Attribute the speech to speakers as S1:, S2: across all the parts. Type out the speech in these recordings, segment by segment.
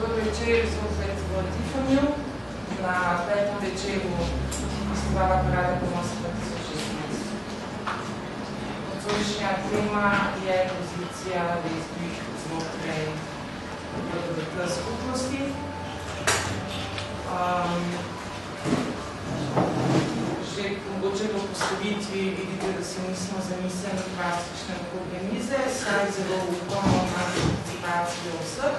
S1: prvi večer zopet v Tifaniju na 5. večeru festivala Parada ponosa 2016. Nocojšnja tema je pozicija lezbijk znotraj LGBT skupnosti. Že mogoče po postavitvi vidite, da si nismo zamislili klasične organize, saj zelo upamo na participacijo vseh.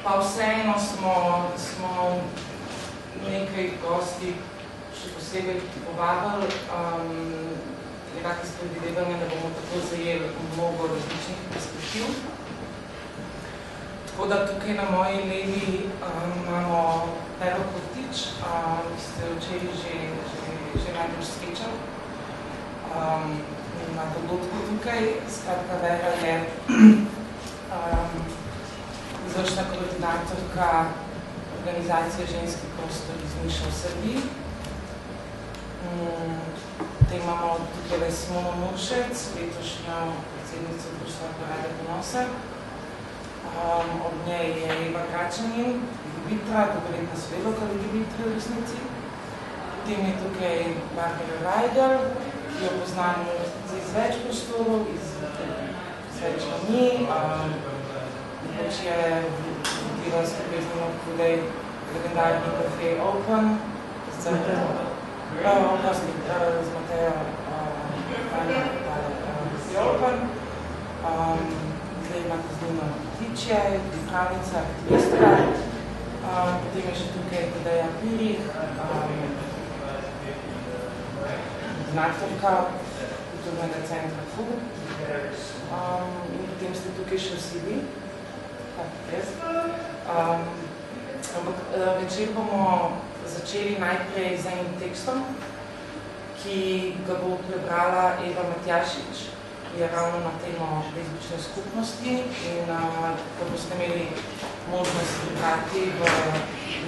S1: Pa vseeno smo nekaj gosti še posebej povabili, nekako iz predvidevanja, da bomo tako zajeli mnogo različnih perspektiv. Tako da tukaj na moji levi imamo Pero Kortič, ki ste včeraj že najbolj srečali na dogodku tukaj. Skratka, Vera je izvršna koordinatorka organizacije Ženski prostor iz Niša v Srbiji. Potem imamo tukaj Simono Muršec, letošnjo predsednico Društva Parade ponosa. Od njej je Eva Gračanin, Ljubitra, dolgoletna sodelavka Ljubitre v resnici. Potem je tukaj Barbara Reigl, ki jo poznam iz več prostorov, iz več ravni. Nekoč je vodila skupaj z njim tudi legendarni Café Open, z Matejo Open. Zdaj imate z njima Tičje, pripravnica, aktivistka. Potem je še tukaj Tadeja Pirih, koordinatorka kulturnega centra FUG. In potem ste tukaj še vsi vi. Večer bomo začeli najprej z enim tekstom, ki ga bo prebrala Eva Matjašič, ki je ravno na temo lezbične skupnosti in ko boste imeli možnost prebrati v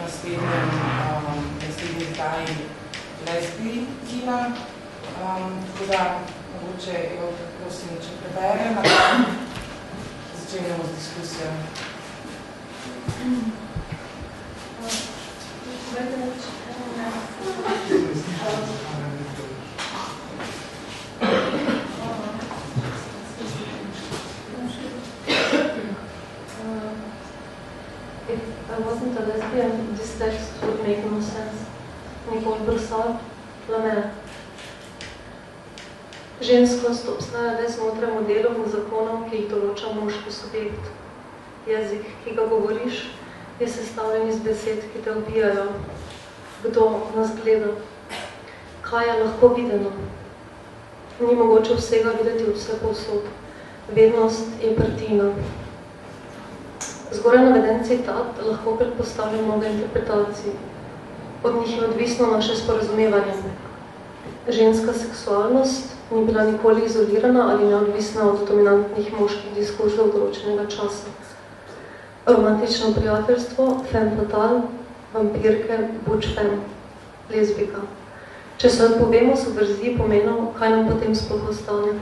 S1: naslednji izdaji Lezbijkina. Tako da, mogoče, Evo, prosim, če prebere, začenjamo z diskusijo.
S2: If I wasn't a lesbian, this text would make no sense. Nicole Broussard, La Mer. Ženskost obstaja le znotraj modelov in zakonov, ki jih določa moški subjekt. Jezik, ki ga govoriš, je sestavljen iz besed, ki te ubijajo. Kdo nas gleda? Kaj je lahko videno? Ni mogoče vsega videti vse povsod. Vednost je partijna. Zgoraj naveden citat lahko predpostavlja mnogo interpretacij. Od njih je odvisno naše sporazumevanje. Ženska seksualnost ni bila nikoli izolirana ali neodvisna od dominantnih moških diskurzov določenega časa. Romantično prijateljstvo, femme fatale, vampirke, butch femme, lezbika. Če se odpovemo subverziji pomenov, kaj nam potem sploh ostane?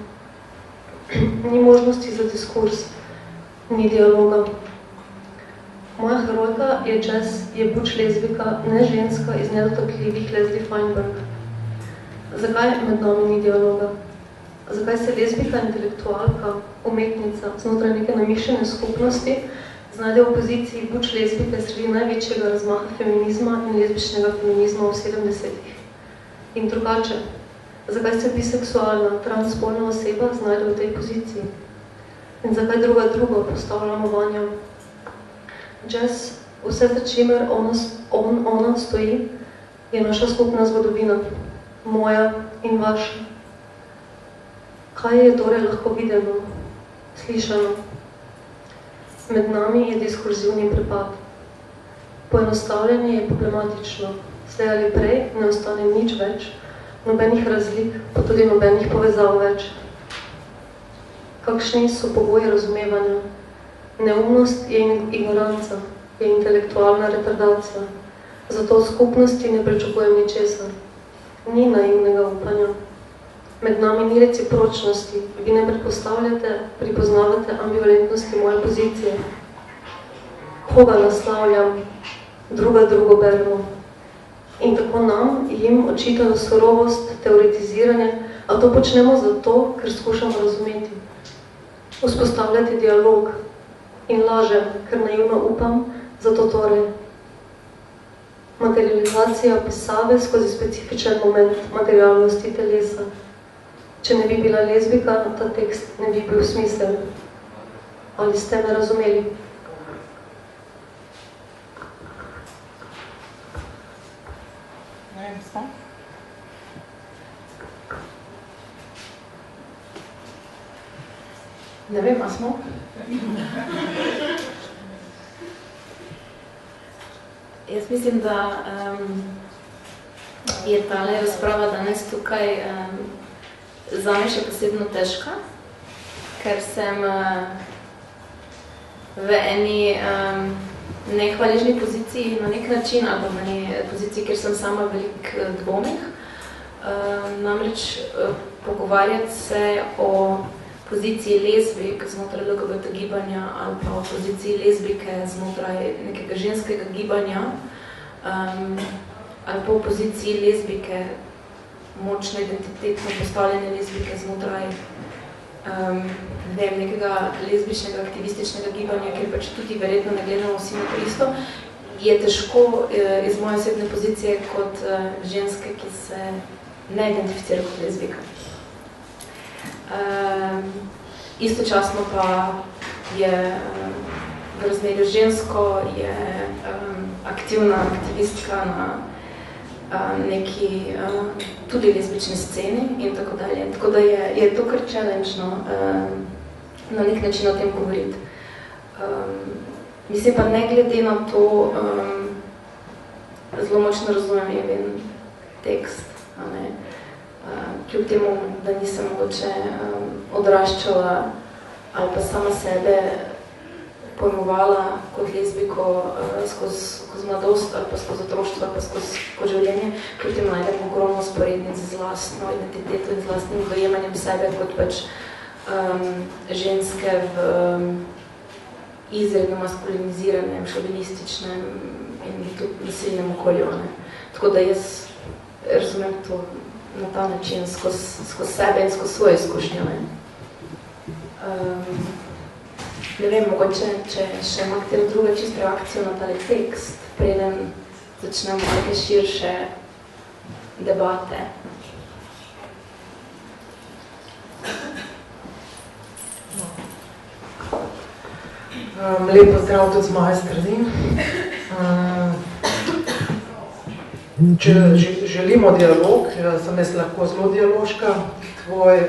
S2: Ni možnosti za diskurs, ni dialoga. Moja herojka je jazz, je butch lezbika, ne ženska iz nedotakljivih Leslie Feinberg. Zakaj med nami ni dialoga? Zakaj se lezbika, intelektualka, umetnica znotraj neke namišljene skupnosti znajde v poziciji butch lezbike sredi največjega razmaha feminizma in lezbičnega feminizma v 70-ih? In drugače, zakaj se biseksualna, transspolna oseba znajde v tej poziciji? In zakaj drugo postavljamo vanjo? Jazz, vse za čimer ona stoji, je naša skupna zgodovina, moja in vaša. Kaj je torej lahko videno, slišano? Med nami je diskurzivni prepad. Poenostavljanje je problematično. Slej ali prej ne ostane nič več, nobenih razlik, pa tudi nobenih povezav več. Kakšni so pogoji razumevanja? Neumnost je ignoranca, je intelektualna retardacija. Zato v skupnosti ne pričakujem ničesar. Ni naivnega upanja. Med nami ni recipročnosti. Vi ne predpostavljate, pripoznavate ambivalentnosti moje pozicije. koga naslavljam, drugo beremo. In tako nam jim očitajo surovost, teoretiziranje, a to počnemo zato, ker skušamo razumeti, vzpostavljati dialog in lažem, ker naivno upam, zato torej. Materializacija pisave skozi specifičen moment materialnosti telesa. Če ne bi bila lezbika, ta tekst ne bi bil smisel. Ali ste me razumeli?
S1: Ne vem, smo?
S2: Ne vem, a smo?
S3: Jaz mislim, da je tale razprava danes tukaj zame še posebno težka, ker sem v eni nehvaležni poziciji na nek način, ali v eni poziciji, kjer sem sama velik dvomih. Namreč pogovarjati se o poziciji lezbik znotraj LGBT gibanja ali pa o poziciji lezbike znotraj nekega ženskega gibanja ali pa o poziciji lezbike, močno identitetno postavljene lezbike znotraj nekega lezbičnega aktivističnega gibanja, ker pač tudi verjetno ne gledamo vsi na isto, je težko iz moje osebne pozicije kot ženske, ki se ne identificira kot lezbika. Istočasno pa je v razmerju žensko, je aktivna aktivistka na neki tudi lezbični sceni in tako dalje. Tako da je to kar challenge-no na nek način o tem govoriti. Mislim pa ne glede na to zelo močno razumem tekst, ne? Kljub temu, da nisem mogoče odraščala ali pa sama sebe pojmovala kot lezbiko skozi mladost ali pa skozi otroštvo ali pa skozi življenje, kljub temu najdem ogromno sporednic z lastno identiteto in z lastnim dojemanjem sebe kot pač ženske v izredno maskuliniziranem, šovinističnem in tudi nasilnem okolju. Tako da jaz razumem to na ta način, skozi sebe in skozi svoje izkušnje. Ne vem, mogoče, če še ima katero druga čisto reakcijo na tale tekst, preden začnemo neke širše debate.
S4: Lep pozdrav tudi z moje strani. Če želimo dialog, sem jaz lahko zelo dialoška, tvoj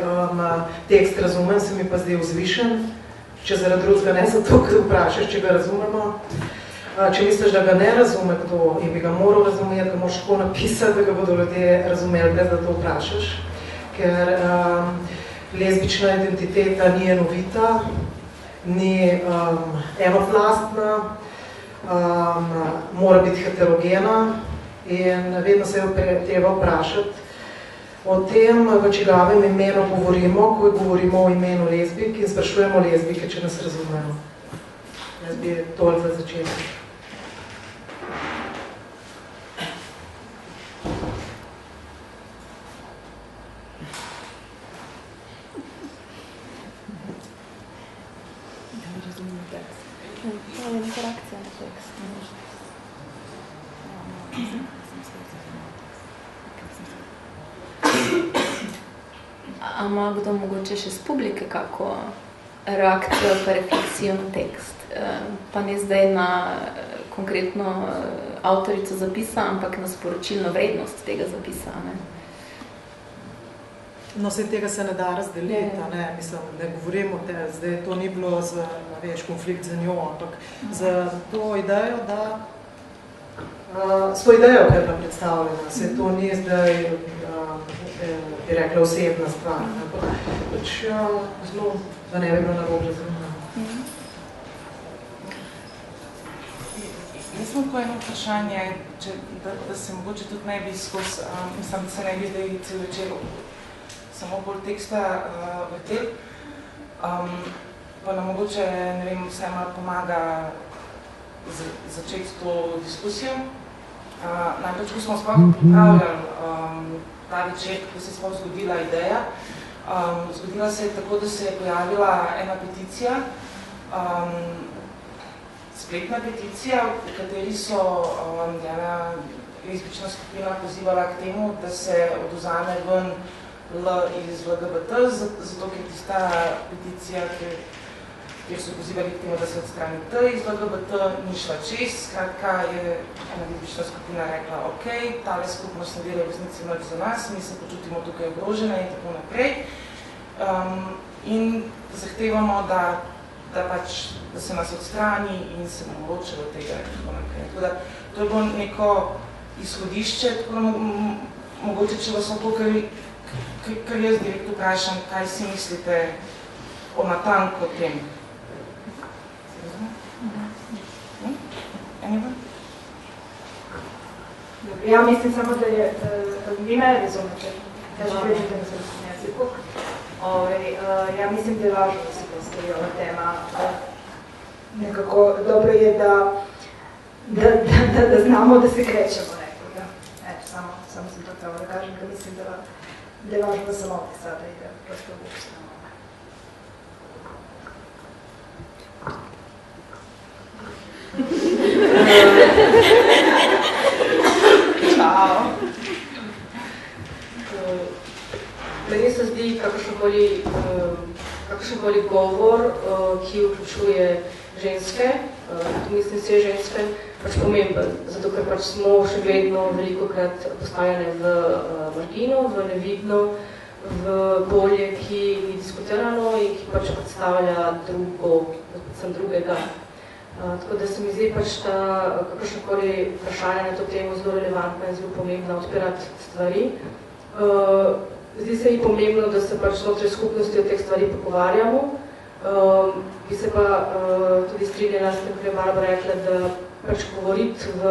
S4: tekst razumem, se mi pa zdi vzvišen, če zaradi drugega ne zato, ker vprašaš, če ga razumemo. Če misliš, da ga ne razume kdo in bi ga moral razumeti, ga moraš tako napisati, da ga bodo ljudje razumeli, brez da to vprašaš, ker lezbična identiteta ni enovita, ni enoplastna, mora biti heterogena, in vedno se je treba vprašati o tem, v čigavem imenu govorimo, ko govorimo o imenu lezbik in sprašujemo lezbike, če nas razumejo. Jaz bi toliko za začetek.
S3: Interakcija na tekst. A ima kdo mogoče še z publike kako reakcijo pa refleksijo na tekst? Pa ne zdaj na konkretno avtorico zapisa, ampak na sporočilno vrednost tega zapisa, ne?
S4: No, vse tega se ne da razdeliti, ne? Mislim, ne govorimo te, zdaj to ni bilo za konflikt za njo, ampak za to idejo, da s to idejo, ki je bila predstavljena, se to ni zdaj, bi rekla, osebna stvar, pač zelo, da ne bi bilo narobe razumljeno.
S1: Jaz sem tako eno vprašanje, da se mogoče tudi ne bi skozi, mislim, da se ne bi zdaj cel večer samo bolj teksta vrtel, pa nam mogoče, ne vem, vse malo pomaga začeti to diskusijo. Najprej, ko smo sploh pripravljali ta večer, ko se je sploh zgodila ideja, zgodila se je tako, da se je pojavila ena peticija, spletna peticija, v kateri so ena lezbična skupina pozivala k temu, da se odvzame ven L iz LGBT, zato ker tista peticija, kjer so pozivali k temu, da se odstrani T iz LGBT, ni šla čez. Skratka, je ena lezbična skupina rekla, ok, tale skupnost ne dela v resnici nič za nas, mi se počutimo tukaj ogrožene in tako naprej. In zahtevamo, da se nas odstrani in se nam loče od tega in tako naprej. Tako da, to je bilo neko izhodišče, tako da mogoče, če vas lahko kar jaz direkt vprašam, kaj si mislite o natanko tem.
S5: Ja, mislim samo, da je, vi me razumete, ja želim, da se razumem jeziku. Ja mislim, da je važno, da se postavi ova tema. Nekako dobro je, da znamo, da se krećemo nekoga. Eto, samo sam to htjela da kažem, da mislim da je važno da sam ovdje sada i da prosto obučnemo.
S2: Čao. Meni se zdi kakršenkoli govor, ki vključuje ženske, mislim vse ženske, pač pomemben, zato ker pač smo še vedno velikokrat postavljene v margino, v nevidno, v polje, ki ni diskutirano in ki pač predstavlja drugega. Tako da se mi zdi pač ta kakršnekoli vprašanje na to temo zelo relevantna in zelo pomembna odpirati stvari. Zdi se mi pomembno, da se pač znotraj skupnosti o teh stvari pogovarjamo. Bi se pa tudi strinjala s tem, kar je Barbara rekla, da pač govoriti v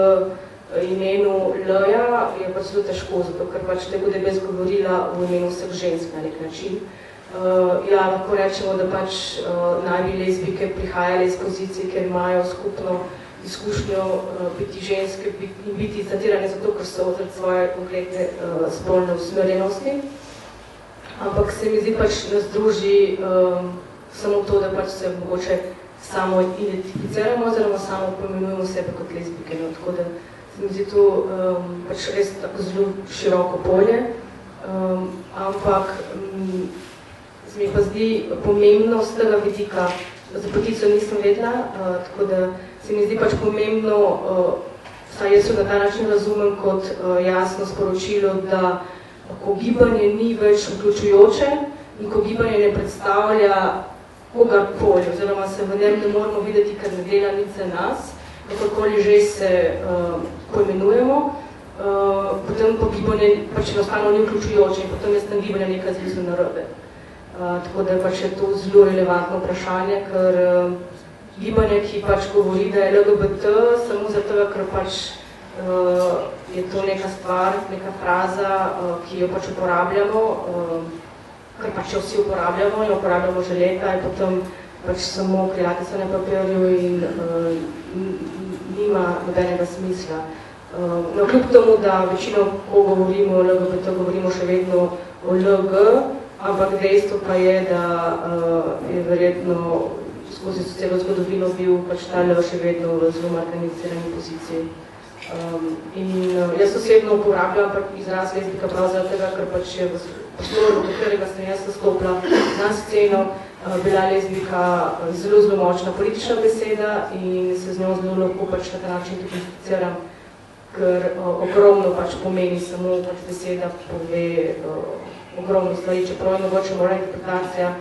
S2: imenu L-ja je pač zelo težko, zato ker pač te bude bez govorila v imenu vseh žensk na nek način. Ja, lahko rečemo, da pač naj bi lezbike prihajale iz pozicij, ker imajo skupno izkušnjo biti ženske in biti zatirane zato, ker so zaradi svoje konkretne spolne usmerjenosti. Ampak se mi zdi pač nas druži samo to, da pač se mogoče samo identificiramo oziroma samo pomenujemo sebe kot lezbike. No? Tako da se mi zdi to pač res tako zelo široko polje. Ampak se mi pa zdi pomembno z tega vidika, za petico nisem vedela, tako da se mi zdi pač pomembno, vsaj jaz jo na ta način razumem kot jasno sporočilo, da ko gibanje ni več vključujoče in ko gibanje ne predstavlja kogarkoli, oziroma se v njem ne moramo videti, ker ne dela nič za nas, kakorkoli že se poimenujemo, potem pa gibanje pač enostavno ni vključujoče in potem je s tem gibanje nekaj zelo narobe. Tako da pač je to zelo relevantno vprašanje, ker gibanje, ki pač govori, da je LGBT, samo zato, ker pač je to neka stvar, neka fraza, ki jo pač uporabljamo, ker pač jo vsi uporabljamo in uporabljamo že leta in potem pač samo kreatica na papirju in nima nobenega smisla. No, kljub tomu, da večino, ko govorimo o LGBT, govorimo še vedno o LG, ampak dejstvo pa je, da je verjetno skozi celo zgodovino bil pač ta L še vedno v zelo marginalizirani poziciji. In jaz osebno uporabljam izraz lezbika prav zaradi tega, ker pač je v prostoru, v katerega sem jaz nastopila na sceno, bila lezbika zelo močna politična beseda in se z njo zelo lahko pač na ta način identificiram, ker ogromno pač pomeni samo pač beseda, pove ogromno stvari, čeprav je mogoče moja interpretacija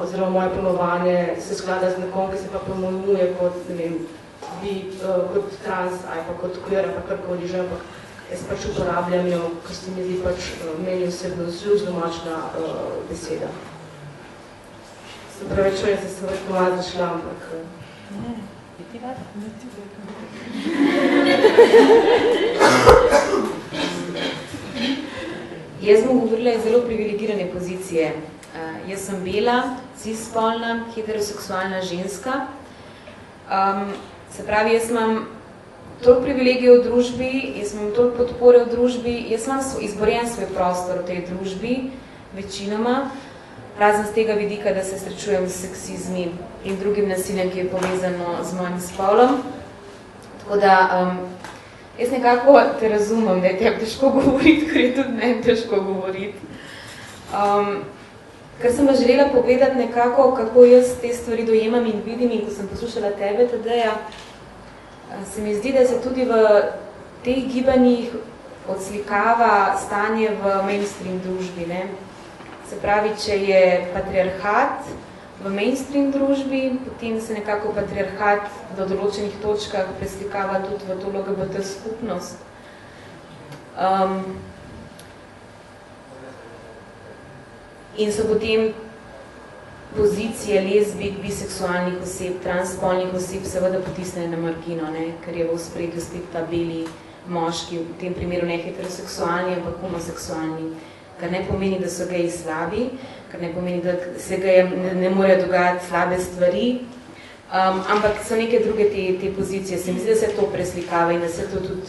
S2: oziroma moje pojmovanje se sklada z nekom, ki se pa pojmuje kot, ne vem, kot trans ali pa kot queer ali pa karkoli že, ampak jaz pač uporabljam jo, ker se mi zdi pač meni osebno zelo močna beseda. Se prevečujem, se sem vrlo malo zašla, ampak...
S6: Ne, biti vas? Jaz bom govorila iz zelo privilegirane pozicije. Jaz sem bela, cisspolna, heteroseksualna ženska. Se pravi, jaz imam toliko privilegijev v družbi, jaz imam toliko podpore v družbi, jaz imam izborjen svoj prostor v tej družbi, večinoma, razen z tega vidika, da se srečujem s seksizmi in drugim nasiljem, ki je povezano z mojim spolom. Tako da, jaz nekako te razumem, da je tebi težko govoriti, ker je tudi meni težko govoriti. Ker sem vas želela povedati nekako, kako jaz te stvari dojemam in vidim, in ko sem poslušala tebe, Tadeja, se mi zdi, da se tudi v teh gibanjih odslikava stanje v mainstream družbi. Ne? Se pravi, če je patriarhat v mainstream družbi, potem se nekako patriarhat do določenih točkah preslikava tudi v to LGBT skupnost. In so potem pozicije lezbik, biseksualnih oseb, transspolnih oseb seveda potisnejo na margino, ne? Ker je v ospredju spet ta beli moški, v tem primeru ne heteroseksualni, ampak homoseksualni, kar ne pomeni, da so geji slabi, kar ne pomeni, da se gejem ne morejo dogajati slabe stvari, ampak so neke druge te pozicije. Se mi zdi, da se to preslikava in da se to tudi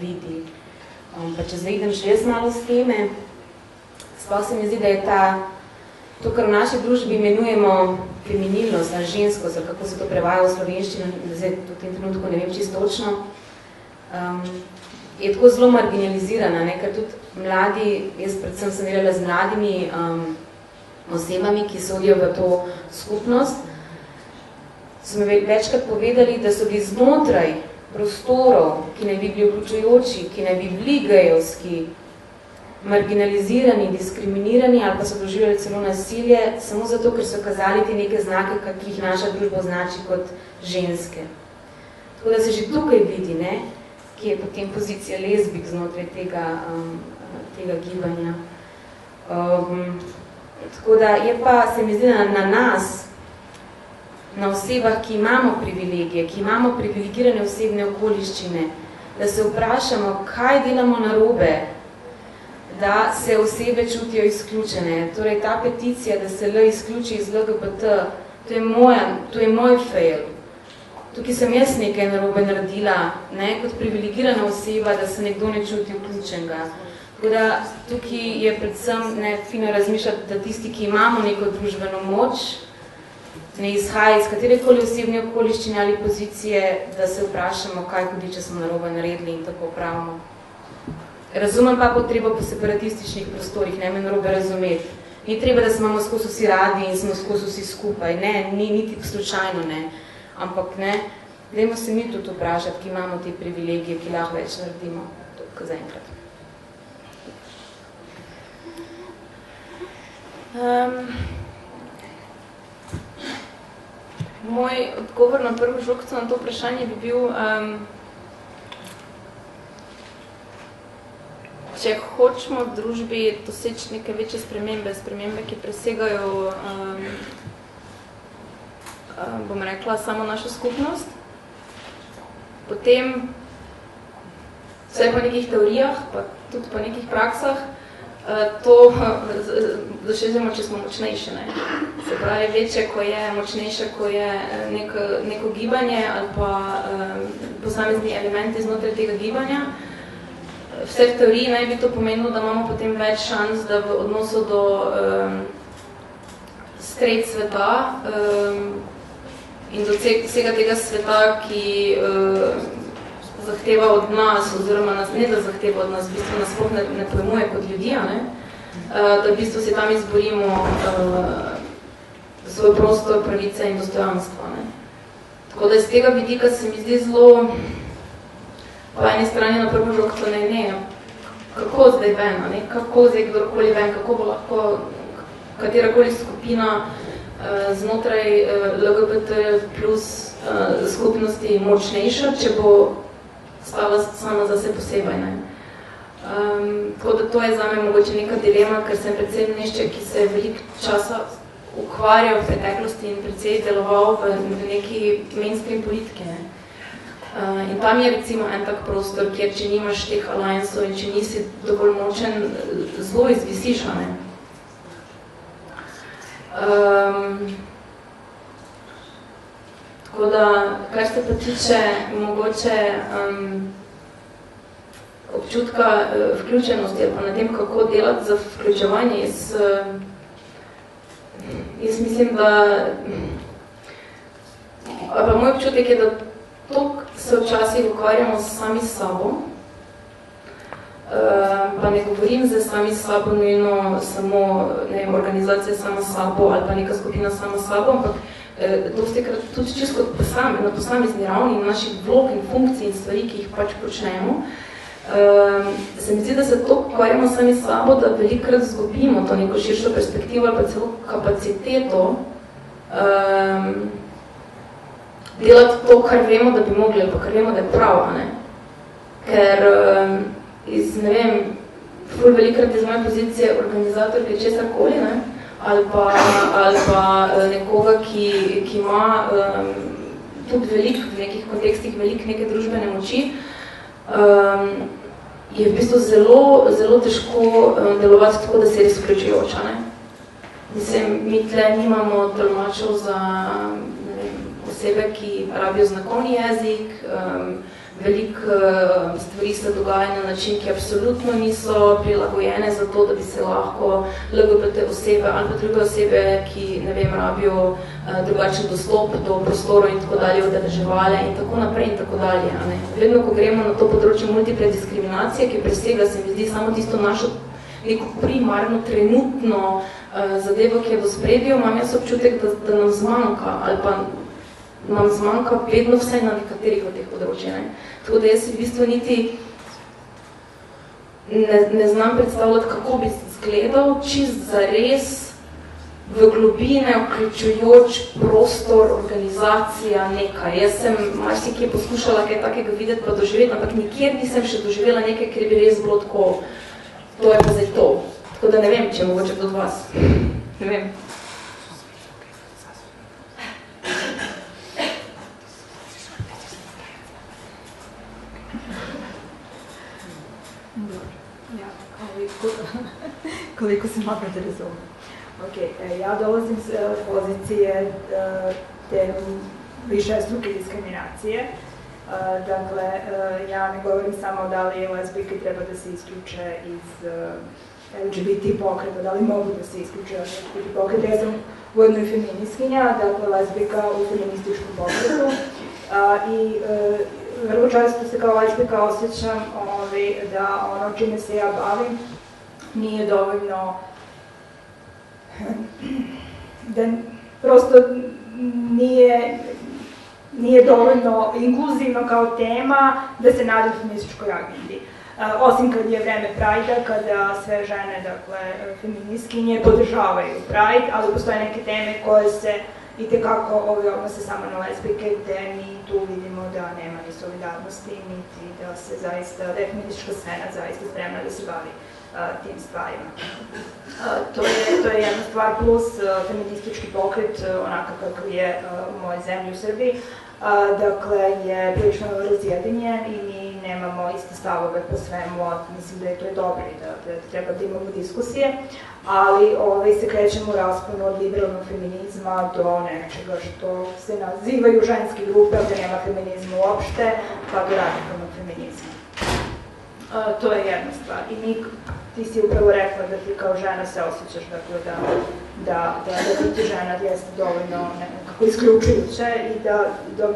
S6: vidi. Pa če zdaj idem še jaz malo s teme, sploh se mi zdi, da je to, kar v naši družbi imenujemo feminilnost, ženskost, ali kako se to prevaja v slovenščino, zdaj v tem trenutku ne vem čisto točno, je tako zelo marginalizirana, ne? Ker tudi mladi, jaz predvsem sem delala z mladimi osebami, ki sodijo v to skupnost, so mi večkrat povedali, da so bili znotraj prostorov, ki naj bi bili vključujoči, ki naj bi bili gejovski, marginalizirani, diskriminirani ali pa so doživljali celo nasilje, samo zato, ker so kazali te neke znake, ki jih naša družba označi kot ženske. Tako da se že tukaj vidi, ne, ki je potem pozicija lezbik znotraj tega gibanja. Tako da je pa, se mi zdi, na nas, na osebah, ki imamo privilegije, ki imamo privilegirane osebne okoliščine, da se vprašamo, kaj delamo narobe, da se osebe čutijo izključene. Torej, ta peticija, da se L izključi iz LGBT, to je moj fail. Tukaj sem jaz nekaj narobe naredila, ne, kot privilegirana oseba, da se nekdo ne čuti vključenega. Tako da tukaj je predvsem fino razmišljati, da tisti, ki imamo neko družbeno moč, ne izhaja iz katerekoli osebne okoliščine ali pozicije, da se vprašamo, kaj hudi, če smo narobe naredili in tako pravimo. Razumem pa potrebo po separatističnih prostorih, ne me narobe razumeti. Ni treba, da smo imamo skozi vsi radi in smo skozi vsi skupaj. Ne, niti slučajno ne. Ampak ne, dajmo se mi tudi vprašati, ki imamo te privilegije, ki lahko več naredimo. Toliko zaenkrat.
S3: Moj odgovor na prvo žogco na to vprašanje bi bil, če hočemo v družbi doseči neke večje spremembe, ki presegajo, bom rekla, samo našo skupnost, potem vse po nekih teorijah, pa tudi po nekih praksah, to dosežemo, če smo močnejši. Ne? Se pravi, večje, ko je močnejše, ko je neko gibanje ali pa posamezni elementi znotraj tega gibanja, vse v teoriji naj bi to pomenilo, da imamo potem več šans, da v odnosu do straight sveta in do vsega tega sveta, ki zahteva od nas, oziroma nas ne da zahteva od nas, v bistvu nas sploh ne pojmuje kot ljudi, da v bistvu si tam izborimo svoj prostor, pravice in dostojanstvo. Tako da iz tega vidika se mi zdi zelo po eni strani na prvo žogco ne, kako zdaj ven, kako zdaj kdorkoli ven, kako bo lahko katerakoli skupina znotraj LGBT plus skupnosti močnejša, če bo stala sama zase posebej. Tako da to je zame mogoče neka dilema, ker sem predvsem nešče, ki se veliko časa ukvarjal v preteklosti in predvsej deloval v neki mainstream politike. In tam je recimo en tak prostor, kjer če nimaš teh alliansov in če nisi dovolj močen, zelo izvisiš. Tako Tako da, kar se pa tiče mogoče občutka vključenosti ali pa na tem, kako delati za vključevanje, jaz mislim, da pa moj občutek je, da toliko se včasih ukvarjamo sami s sabo, pa ne govorim za sami s sabo nujno samo organizacija sama s sabo ali pa neka skupina sama s sabo, ampak dostikrat tudi čisto na posamezni ravni naših vlog in funkcij in stvari, ki jih pač počnemo. Se mi zdi, da se to ukvarjamo sami s sabo, da velikokrat zgubimo to neko širšo perspektivo ali pa celo kapaciteto delati to, kar vemo, da bi mogli, ali pa kar vemo, da je prav, ne? Ker ne vem, ful velikokrat iz moje pozicije organizatorke česarkoli, ne? Ali pa nekoga, ki ima tudi v nekih kontekstih neke družbene moči, je v bistvu zelo težko delovati tako, da se res vključujoča, ne? Mislim, mi tle nimamo tolmačev za osebe, ki rabijo znakovni jezik, veliko stvari se dogaja na način, ki absolutno niso prilagojene za to, da bi se lahko LGBT osebe ali pa druge osebe, ki, ne vem, rabijo drugačen dostop do prostorov in tako dalje, udeleževale in tako naprej in tako dalje. Vedno, ko gremo na to področje multiple diskriminacije, ki presega, se mi zdi samo tisto našo neko primarno, trenutno zadevo, ki je v ospredju, imam jaz občutek, da nam zmanjka ali pa nam zmanjka vedno vsaj na nekaterih od teh področij. Tako da jaz v bistvu niti ne znam predstavljati, kako bi izgledal čist zares v globine vključujoč prostor, organizacija, nekaj. Jaz sem marsikje poskušala kaj takega videti pa doživeti, ampak nikjer nisem še doživela nekaj, ker bi res bilo tako, to je pa zdaj to. Tako da ne vem, če je mogoče kdo od vas. Ne vem.
S5: Koliko se mogla da razumem. Ja dolazim z pozicije te višestruke diskriminacije. Dakle, ja ne govorim samo da li lezbijke treba da se isključe iz LGBT pokreta, da li mogu da se isključe iz LGBT pokreta. Ja sam ujedno i feminiskinja, dakle lezbijka u feminističkom pokretu i vrlo često se kao lezbijka osjećam da ono čime se ja bavim nije dovoljno, da prosto nije dovoljno inkluzivno kao tema da se nađe u feminističkoj agendi. Osim kad je vreme Pride-a, kada sve žene, dakle, feministkinje podržavaju Pride, ali postoje neke teme koje se itekako odnose samo na lezbijke, gde mi tu vidimo da nema ni solidarnosti, niti da se zaista, da je feministička scena zaista spremna da se bavi tim stvarima. To je jedna stvar, plus feministički pokret, onakav kakav je u mojoj zemlji u Srbiji, dakle, je prilično razjedinjen i mi nemamo iste stavove po svemu, mislim da je to dobro i da treba da imamo diskusije, ali se krećemo u rasponu od liberalnog feminizma do nečega što se nazivaju ženske grupe, gde nema feminizma uopšte, pa do radikalnog feminizma. To je jedna stvar. I ti si upravo rekla da ti kao žena se osjećaš, dakle, da biti žena jeste dovoljno nekako isključujuće i da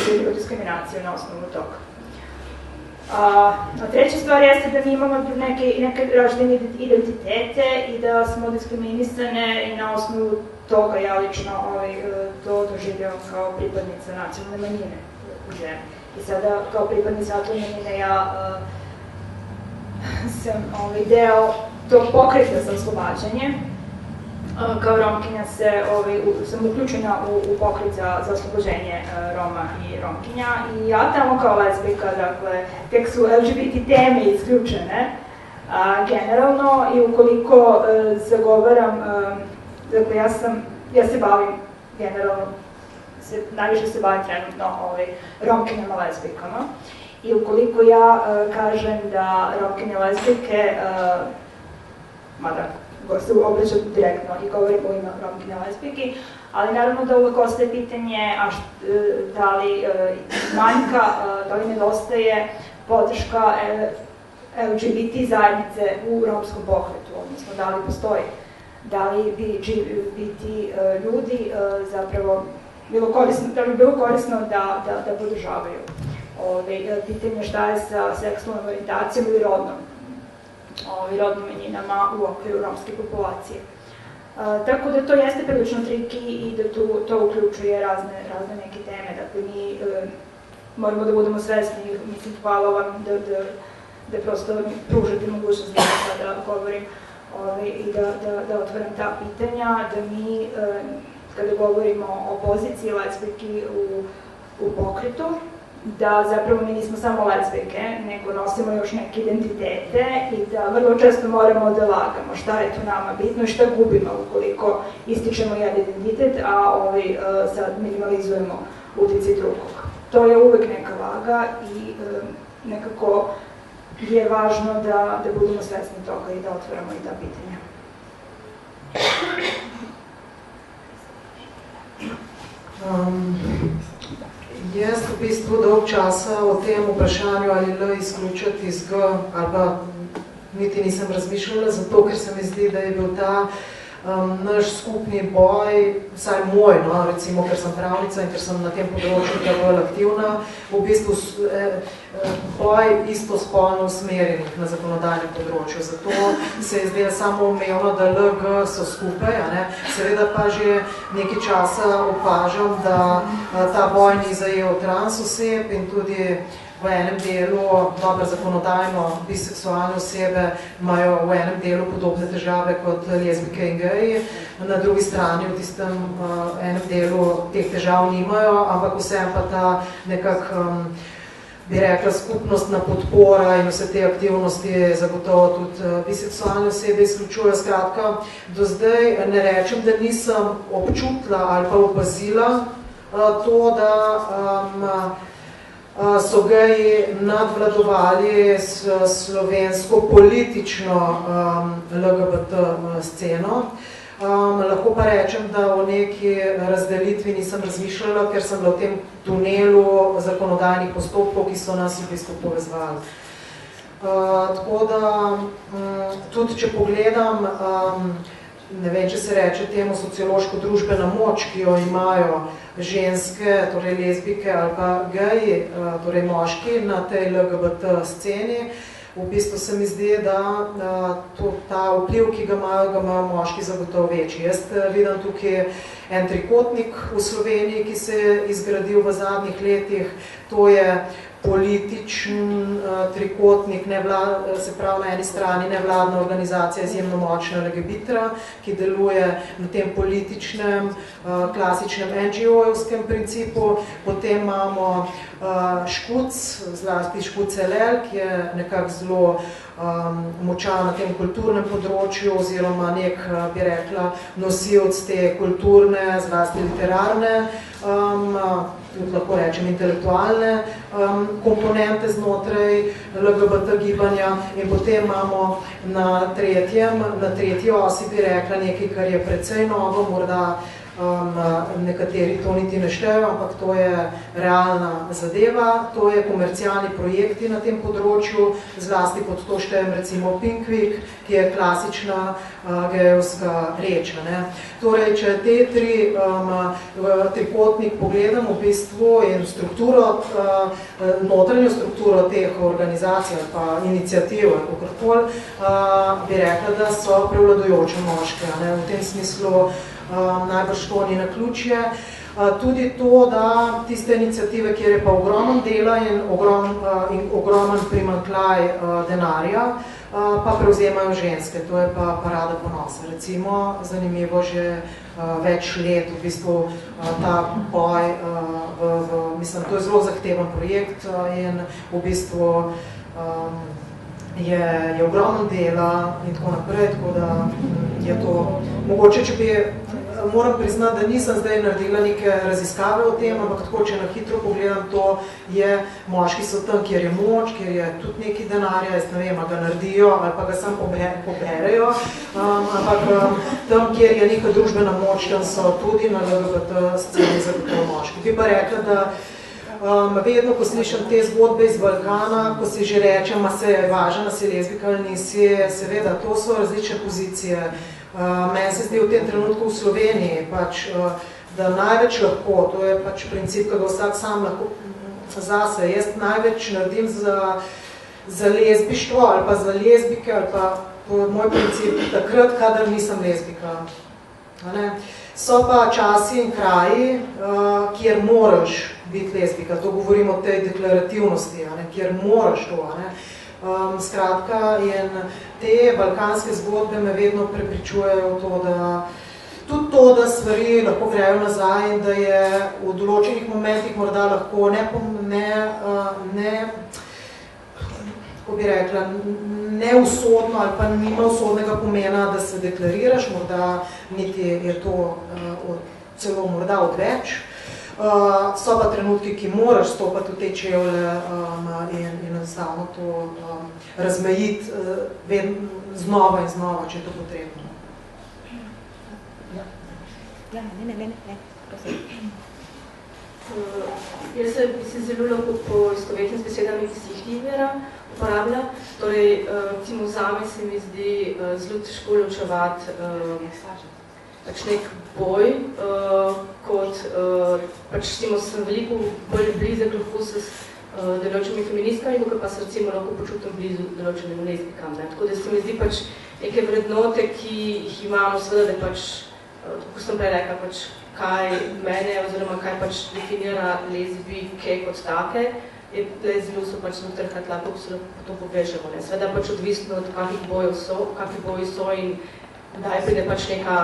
S5: živimo diskriminaciju na osnovu toga. A treća stvar jeste da mi imamo neke različite identitete i da smo diskriminisane i na osnovu toga ja lično to doživljavam kao pripadnica nacionalne manjine u žene. I sada kao pripadnica nacionalne manjine ja sam deo tog pokreta za oslobađanje. Kao Romkinja sam uključena u pokret za oslobođenje Roma i Romkinja i ja tamo kao lezbijka, dakle, tek su LGBT teme isključene generalno i ukoliko zagovaram, dakle, ja se bavim generalno, najviše se bavim trenutno Romkinjama, lezbijkama. I ukoliko ja kažem da Romkinje lezbijke, mada se obraćam direktno i govorim o ime Romkinje lezbijki, Ali naravno da uvek ostaje pitanje da li manjka, da li nedostaje podrška LGBT zajednice u romskom pokretu, odnosno da li postoji, da li bi ti ljudi zapravo bilo korisno da podržavaju pitanje šta je sa seksualnom orijentacijom ili rodnim manjinama u okviru romske populacije. Tako da to jeste prilično triki i da to uključuje razne neke teme. Dakle, mi moramo da budemo svesni, mislim, hvala vam da prosto pružate mogućnost da sada govorim i da otvorim ta pitanja, da mi, kada govorimo o poziciji lezbijki u pokretu, da zapravo mi nismo samo lezbijke, nego nosimo još neke identitete i da vrlo često moramo da lagamo šta je tu nama bitno i šta gubimo ukoliko ističemo jedan identitet, a sad minimalizujemo uticaj drugog. To je uvek neka vaga i nekako je važno da budemo svesni toga i da otvoramo i ta pitanja.
S4: Jaz v bistvu dolg časa o tem vprašanju ali L izključiti iz G, ali pa niti nisem razmišljala, zato ker se mi zdi, da je bil ta naš skupni boj, vsaj moj, recimo, ker sem pravnica in ker sem na tem področju bolj aktivna, v bistvu boj istospolno usmerjenih na zakonodajnem področju. Zato se je zdaj samo umevno, da L, G so skupaj, seveda pa že nekaj časa opažam, da ta boj ni zajel trans oseb in tudi v enem delu, dobro zakonodajno, biseksualne osebe imajo v enem delu podobne težave kot lezbike in geji, na drugi strani v tistem enem delu teh težav nimajo, ampak vsem pa ta bi rekla, skupnostna podpora in vse te aktivnosti zagotovo tudi biseksualne osebe izključujejo. Skratka, do zdaj ne rečem, da nisem občutila ali pa opazila to, da so geji nadvladovali slovensko politično LGBT sceno. Lahko pa rečem, da o neki razdelitvi nisem razmišljala, ker sem bila v tem tunelu zakonodajnih postopkov, ki so nas v bistvu povezvali. Tako da, tudi če pogledam, ne vem, če se reče temu sociološko-družbena moč, ki jo imajo ženske, torej lezbike ali pa geji, torej moški na tej LGBT sceni, v bistvu se mi zdi, da ta vpliv, ki ga imajo moški, zagotovo večji. Jaz vidim tukaj en trikotnik v Sloveniji, ki se je izgradil v zadnjih letih, to je političen trikotnik, se pravi na eni strani nevladna organizacija izjemno močna Legebitra, ki deluje na tem političnem, klasičnem NGO-evskem principu, potem imamo Škuc, zlasti Škuc LL, ki je nekako zelo močan na tem kulturnem področju oziroma nek, bi rekla, nosilc te kulturne, zlasti literarne, tudi lahko rečem intelektualne komponente znotraj LGBT gibanja in potem imamo na tretji osi, bi rekla, nekaj, kar je precej novo, morda nekateri to niti ne štejo, ampak to je realna zadeva, to je komercialni projekti na tem področju, zlasti pod to štejem recimo Pinkvik, ki je klasična gejevska reč. Torej, če te trikotnik pogledam v bistvu in notranjo strukturo teh organizacij ali pa iniciativ ali kakorkoli, bi rekla, da so prevladujoče moške. V tem smislu najbrž to ni naključje. Tudi to, da tiste iniciative, kjer je pa ogromen dela in ogromen primanjkljaj denarja, pa prevzemajo ženske. To je pa parada ponosa. Recimo, zanimivo, že več let v bistvu ta boj, mislim, to je zelo zahteven projekt in v bistvu je ogromen dela in tako naprej, tako da je to mogoče, če bi moram priznati, da nisem zdaj naredila neke raziskave o tem, ampak tako, če na hitro pogledam to, je moški so tam, kjer je moč, kjer je tudi neki denarja, jaz ne vem, ga naredijo ali pa ga sam poberejo, ampak tam, kjer je neka družbena moč, tam so tudi na LGBT sceni zagotovo moški. Bi pa rekla, da vedno, ko slišam te zgodbe iz Balkana, ko si že rečem, se je važna, si lezbika ali nisi, seveda, to so različne pozicije. Meni se zdi v tem trenutku v Sloveniji, da največ lahko, to je pač princip, ki ga vsak sam lahko zase. Jaz največ naredim za lezbištvo ali pa za lezbike, ali pa moj princip, takrat, kadar nisem lezbika. So pa časi in kraji, kjer moraš biti lezbika, to govorim o tej deklarativnosti, kjer moraš to. Skratka, in te balkanske zgodbe me vedno prepričujejo tudi to, da stvari lahko grejo nazaj in da je v določenih momentih morda lahko kako bi rekla, neusodno ali pa nima usodnega pomena, da se deklariraš, morda niti je to celo morda odveč. So pa trenutki, ki moraš stopati v te čevlje in enostavno to razmejiti znova in znova, če je to potrebno.
S7: Ne, prosim.
S2: Jaz se zelo lahko poistovetim z besedami, ki si jih Ivera uporablja. Torej, recimo zame se mi zdi zelo težko ločevati pač nek boj, kot pač sem veliko bolj blizek lahko s določenimi feministkami, kot pa se recimo lahko počutim blizu določenim lezbikam. Tako da se mi zdi pač neke vrednote, ki jih imamo, seveda, da pač, tako sem prej rekla, pač kaj mene oziroma kaj pač definira lezbike kot take, zelo so pač zelo trhna kako se lahko to povežemo. Seveda pač odvisno od kakih boji so in kdaj pride pač neka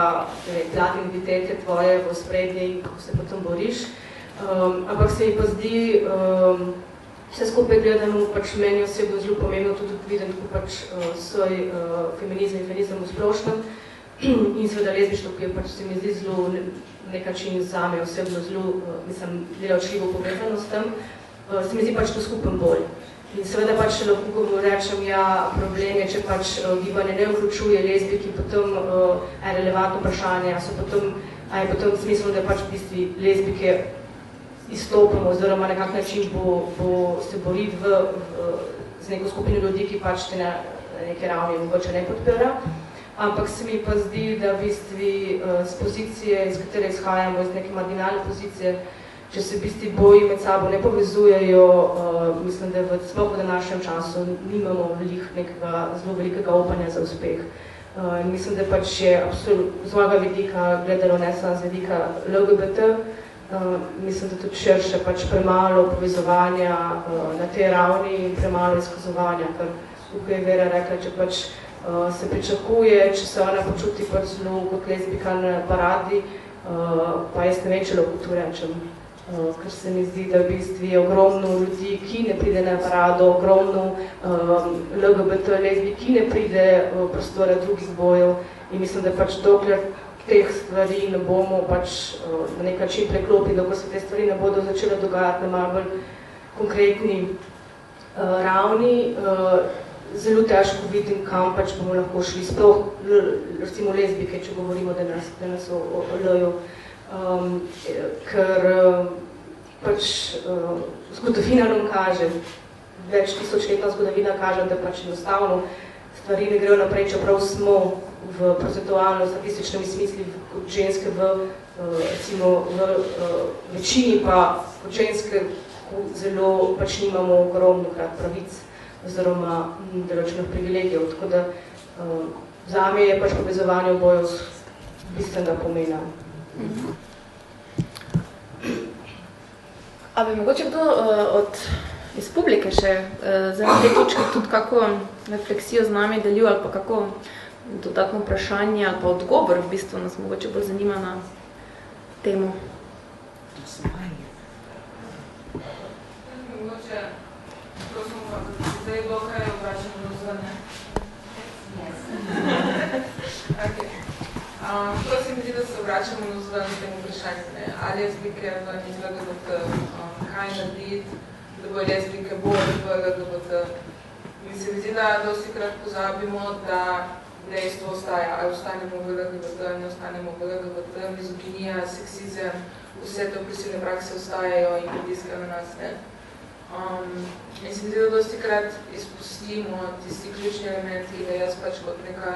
S2: plat identitete tvoje v sprednje in kako se potem boriš. Ampak se mi pa zdi, vse skupaj gledano, pač meni osebno zelo pomembno tudi vidim, kako pač svoj feminizem in feminizem v splošnem in seveda lezbištvo, ki je pač se mi zdi zelo nek način zame osebno zelo, neločljivo povezano s tem, se mi zdi pač to skupen boj. In seveda pač lahko rečem, ja, problem je, če pač gibanje ne vključuje lezbiki, potem je relevantno vprašanje, a je potem smiselno, da pač v bistvu lezbike izstopimo, oziroma na kak način bo se boriti z neko skupino ljudi, ki pač te na neke ravni mogoče ne podpira. Ampak se mi pa zdi, da v bistvu z pozicije, iz katere izhajamo, iz neke marginalne pozicije, če se v bistvu boji med sabo ne povezujejo, mislim, da sploh v današnjem času nimamo nekega zelo velikega upanja za uspeh. Mislim, da pač je z mojega vidika gledalo ne samo z vidika LGBT, mislim, da tudi širše pač premalo povezovanja na tej ravni in premalo izkazovanja, ker tukaj je Vera rekla, če pač se pričakuje, če se ona počuti pač zelo kot lezbika na paradi, pa jaz ne vem, če lahko to rečem. Ker se mi zdi, da v bistvu je ogromno ljudi, ki ne pride na parado, ogromno LGBT lezbi, ki ne pride v prostore drugih bojev in mislim, da pač dokler teh stvari ne bomo pač na nek način preklopili, dokler se te stvari ne bodo začele dogajati na malo bolj konkretni ravni, zelo težko vidim, kam pač bomo lahko šli, sploh recimo lezbike, če govorimo, da nas olejo. Ker pač zgodovina nam kaže, več tisočletna zgodovina kaže, da pač enostavno stvari ne grejo naprej, čeprav smo v procentualno-statističnem smislu kot ženske recimo v večini, pa kot ženske zelo pač nimamo ogromno krat pravic oziroma določenih privilegijev, tako da zame je pač povezovanje v boju bistvenega pomena.
S3: A bi mogoče kdo iz publike še za te točke tudi kako refleksijo z nami delil ali pa kako dodatno vprašanje ali pa odgovor v bistvu nas mogoče bolj zanima na temu?
S1: Mogoče, prosim, zdaj bilo kaj obračeno zvane. Okay. To se mi zdi, da se vračamo nazvaj s tem vprašanjem, ne? Ali lezbike v njih LGBT, kaj narediti, da bo lezbike bolj v LGBT. In se mi zdi, da dosti krat pozabimo, da dejstvo ostaja, ali ostanemo v LGBT, ali ne ostanemo v LGBT, mizoginija, seksizem, vse to prisilne prakse ostajajo in pritiskajo na nas, ne? In se mi zdi, da dosti krat izpustimo tisti ključni elementi, ki ga jaz pač kot neka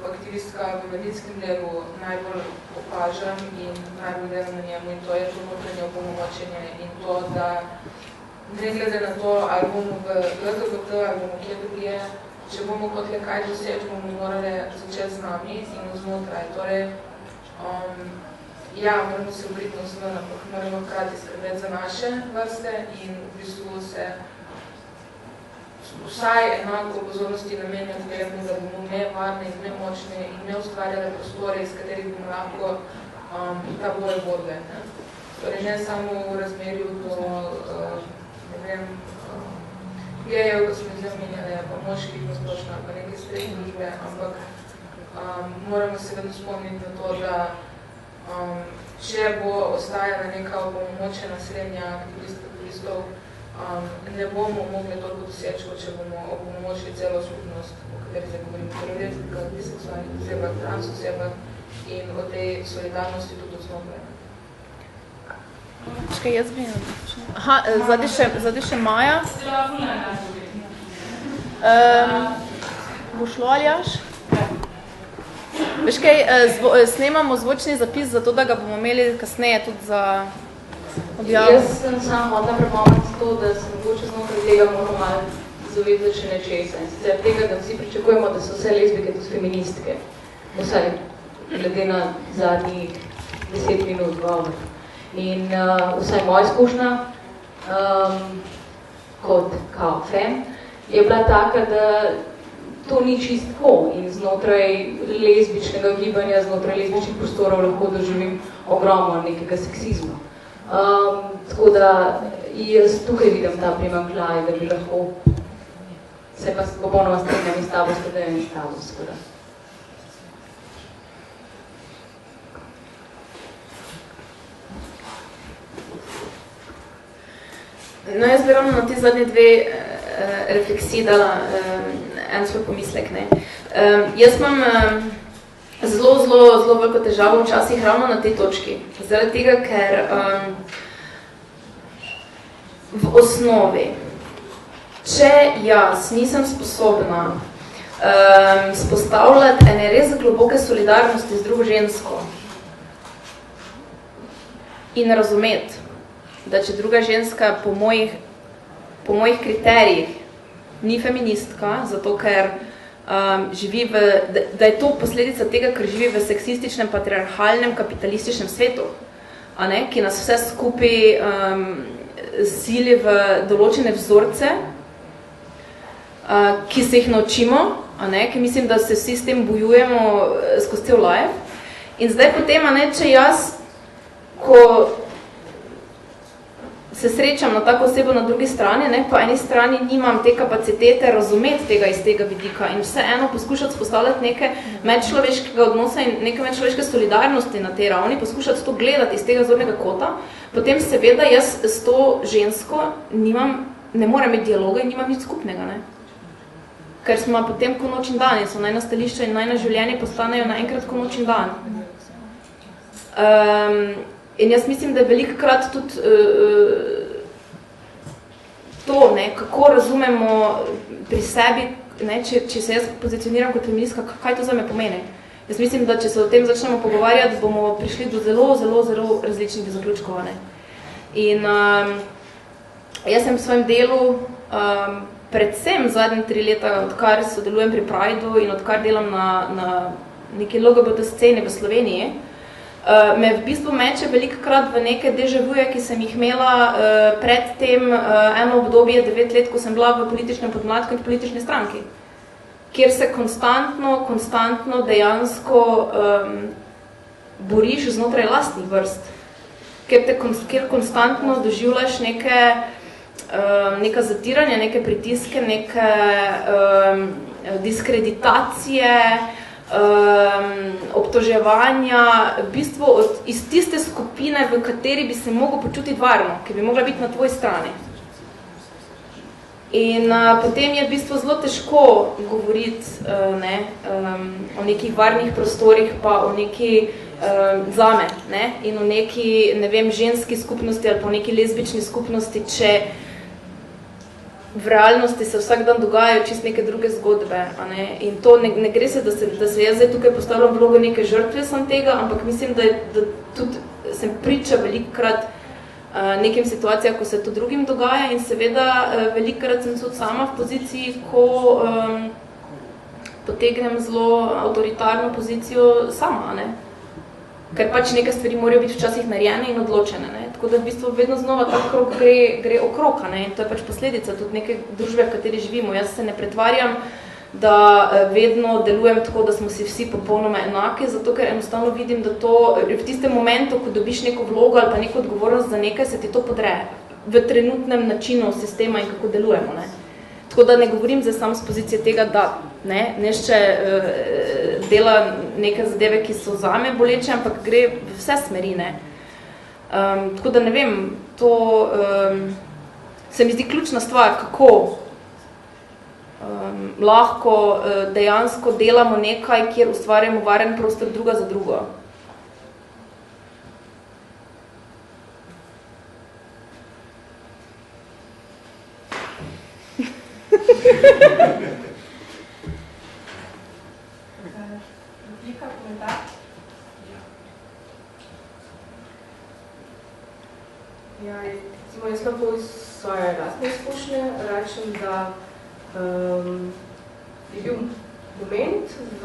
S1: aktivistka v mladinskem delu najbolj opažam in najbolj delam na njemu, in to je to notranje opolnomočenje in to, da ne glede na to, ali bomo v LGBT, ali bomo kje drugje, če bomo kot le kaj doseči, bomo morali začeti z nami in vznotraj. Torej, ja, moramo se obriti na vzven, ampak moramo hkrati skrbeti za naše vrste in v bistvu se vsaj enako pozornosti namenjati temu, da bomo nevarne in nemočne in ne ustvarjale prostore, iz katerih bomo lahko ta boj borbe. Ne? Torej, ne samo v razmerju do, ne vem, gejev, ko smo izmenjali, pa moških nasplošno, pa neke srednje družbe, ampak moramo se vedno spomniti na to, da če bo ostajala neka opolnomočena srednja aktivistov, ne bomo mogli toliko doseči, če bomo opolnomočili celo skupnost, o kateri zdaj govorimo, torej lezbikah, biseksualnih osebah, trans osebah in o tej solidarnosti tudi osnovne.
S8: Čakaj, jaz bi... Aha, zadaj še Maja. Bo šlo, Aljaš? Veš kaj, snemamo zvočni zapis, zato da ga bomo imeli kasneje tudi za objavo.
S3: Jaz sem samo hodila prepomniti to, da sem mogoče znotraj tega moramo malo zavedati še nečesa. In sicer tega, da vsi pričakujemo, da so vse lezbike tudi feministke. Vsaj glede na zadnjih 10 minut govor. In vsaj moja izkušnja kot kao fem je bila taka, da to ni čist tako in znotraj lezbičnega gibanja, znotraj lezbičnih prostorov lahko doživim ogromno nekega seksizma. Tako da jaz tukaj vidim ta primanjkljaj, da bi lahko se pa popolnoma strinjam in s tabo, skledajem in s tabo, skoda.
S8: No, jaz bi ravno na te zadnje dve refleksiji dala en svoj pomislek. Ne. Jaz imam zelo veliko težavo včasih ravno na tej točki. Zaradi tega, ker v osnovi, če jaz nisem sposobna spostavljati ene res globoke solidarnosti z drugo žensko in razumeti, da če druga ženska po mojih kriterijih ni feministka, zato ker živi da je to posledica tega, ker živi v seksističnem, patriarhalnem, kapitalističnem svetu, a ne, ki nas vse skupaj sili v določene vzorce, ki se jih naučimo, a ne, ki mislim, da se vsi s tem bojujemo skozi cel life. In zdaj potem, a ne, če jaz, ko se srečam na tako osebo na drugi strani, ne, po eni strani nimam te kapacitete razumeti tega iz tega vidika in vseeno poskušati spostavljati neke medčloveškega odnosa in neke medčloveške solidarnosti na tej ravni, poskušati to gledati iz tega zornega kota, potem seveda jaz s to žensko ne morem imeti dialoga in nimam nič skupnega. Ne. Ker smo potem ko noč in dan in so najna stališča in najna življenje postanejo naenkrat ko noč in dan. In jaz mislim, da je velikokrat tudi to, ne, kako razumemo pri sebi, ne, če se jaz pozicioniram kot feministka, kaj to za me pomeni. Jaz mislim, da če se o tem začnemo pogovarjati, bomo prišli do zelo različnih zaključkov. Ne. In jaz sem v svojem delu, predvsem zadnje 3 leta, odkar sodelujem pri Prideu in odkar delam na neki LGBT sceni v Sloveniji, me v bistvu meče velikokrat v neke deževuje, ki sem jih imela pred tem eno obdobje 9 let, ko sem bila v političnem podmladku in politični stranki, kjer se konstantno dejansko boriš znotraj lastnih vrst, kjer konstantno doživljaš neka zatiranja, neke pritiske, neke diskreditacije, obtoževanja, v bistvu iz tiste skupine, v kateri bi se mogel počutiti varno, ki bi mogla biti na tvoji strani. In potem je v bistvu zelo težko govoriti o nekih varnih prostorih, pa o neki zame, in o neki, ne vem, ženski skupnosti ali pa o neki lezbični skupnosti, če v realnosti se vsak dan dogajajo čist neke druge zgodbe. In to ne gre se, da se jaz zdaj tukaj postavljam vlogo neke žrtve sem tega, ampak mislim, da tudi sem priča velikokrat nekim situacijah, ko se to drugim dogaja in seveda velikokrat sem tudi sama v poziciji, ko potegnem zelo avtoritarno pozicijo sama, ker pač neke stvari morajo biti včasih narejene in odločene. Tako da v bistvu vedno znova ta krog gre okrog, in to je pač posledica tudi neke družbe, v kateri živimo. Jaz se ne pretvarjam, da vedno delujem tako, da smo si vsi popolnoma enaki, zato ker enostavno vidim, da to v tistem momentu, ko dobiš neko vlogo ali pa neko odgovornost za nekaj, se ti to podre v trenutnem načinu sistema in kako delujemo. Tako da ne govorim zdaj samo z pozicije tega, da nešče dela neke zadeve, ki so zame boleče, ampak gre v vse smeri. Tako da ne vem, to se mi zdi ključna stvar, kako lahko dejansko delamo nekaj, kjer ustvarjamo varen prostor druga za drugo.
S9: Replika, komentar?
S10: Ja, recimo, jaz lahko iz svoje lastne izkušnje rečem, da je bil moment, v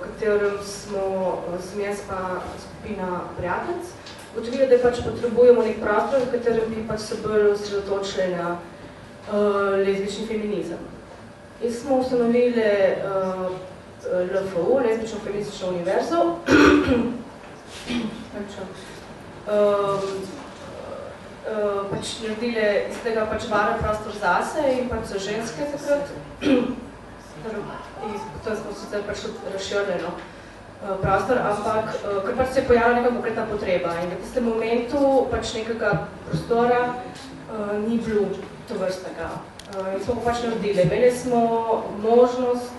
S10: katerem sem jaz pa skupina prijateljic, ugotovila, da pač potrebujemo nek prostor, v katerem bi pač se bolj osredotočili na lezbični feminizem. In smo ustanovili LFU, Lezbično feministično univerzo, pač naredili iz tega pač varen prostor zase in pač za ženske takrat. In potem smo sicer pač razširili prostor, ampak ker pač se je pojavila neka konkretna potreba in v tistem momentu pač nekega prostora ni bilo tovrstnega. In smo pač naredili. Imeli smo možnost,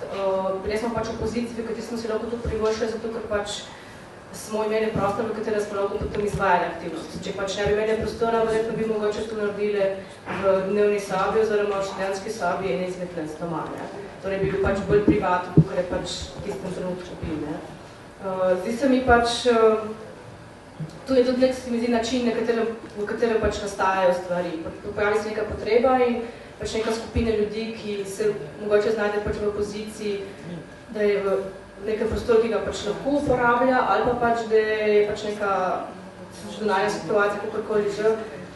S10: bili smo pač v poziciji, v kateri smo si lahko tudi privoščili, zato ker pač smo imeli prostor, v katerem smo lahko potem izvajali aktivnosti. Če pač ne bi imeli prostora, verjetno bi mogoče to naredili v dnevni sobi oziroma v študentski sobi in izmed stanovanja. Torej bi bil pač bolj privatno, kot je pač v tistem trenutku bil. Zdi se mi pač, tu je tudi nek, se mi zdi, način, v katerem pač nastajajo stvari. Pojavi se neka potreba in pač neka skupina ljudi, ki se mogoče znajde pač v poziciji, da je v nekaj prostor, ki ga pač lahko uporablja, ali pa pač, da je pač neka zunanja situacija, kakorkoli že,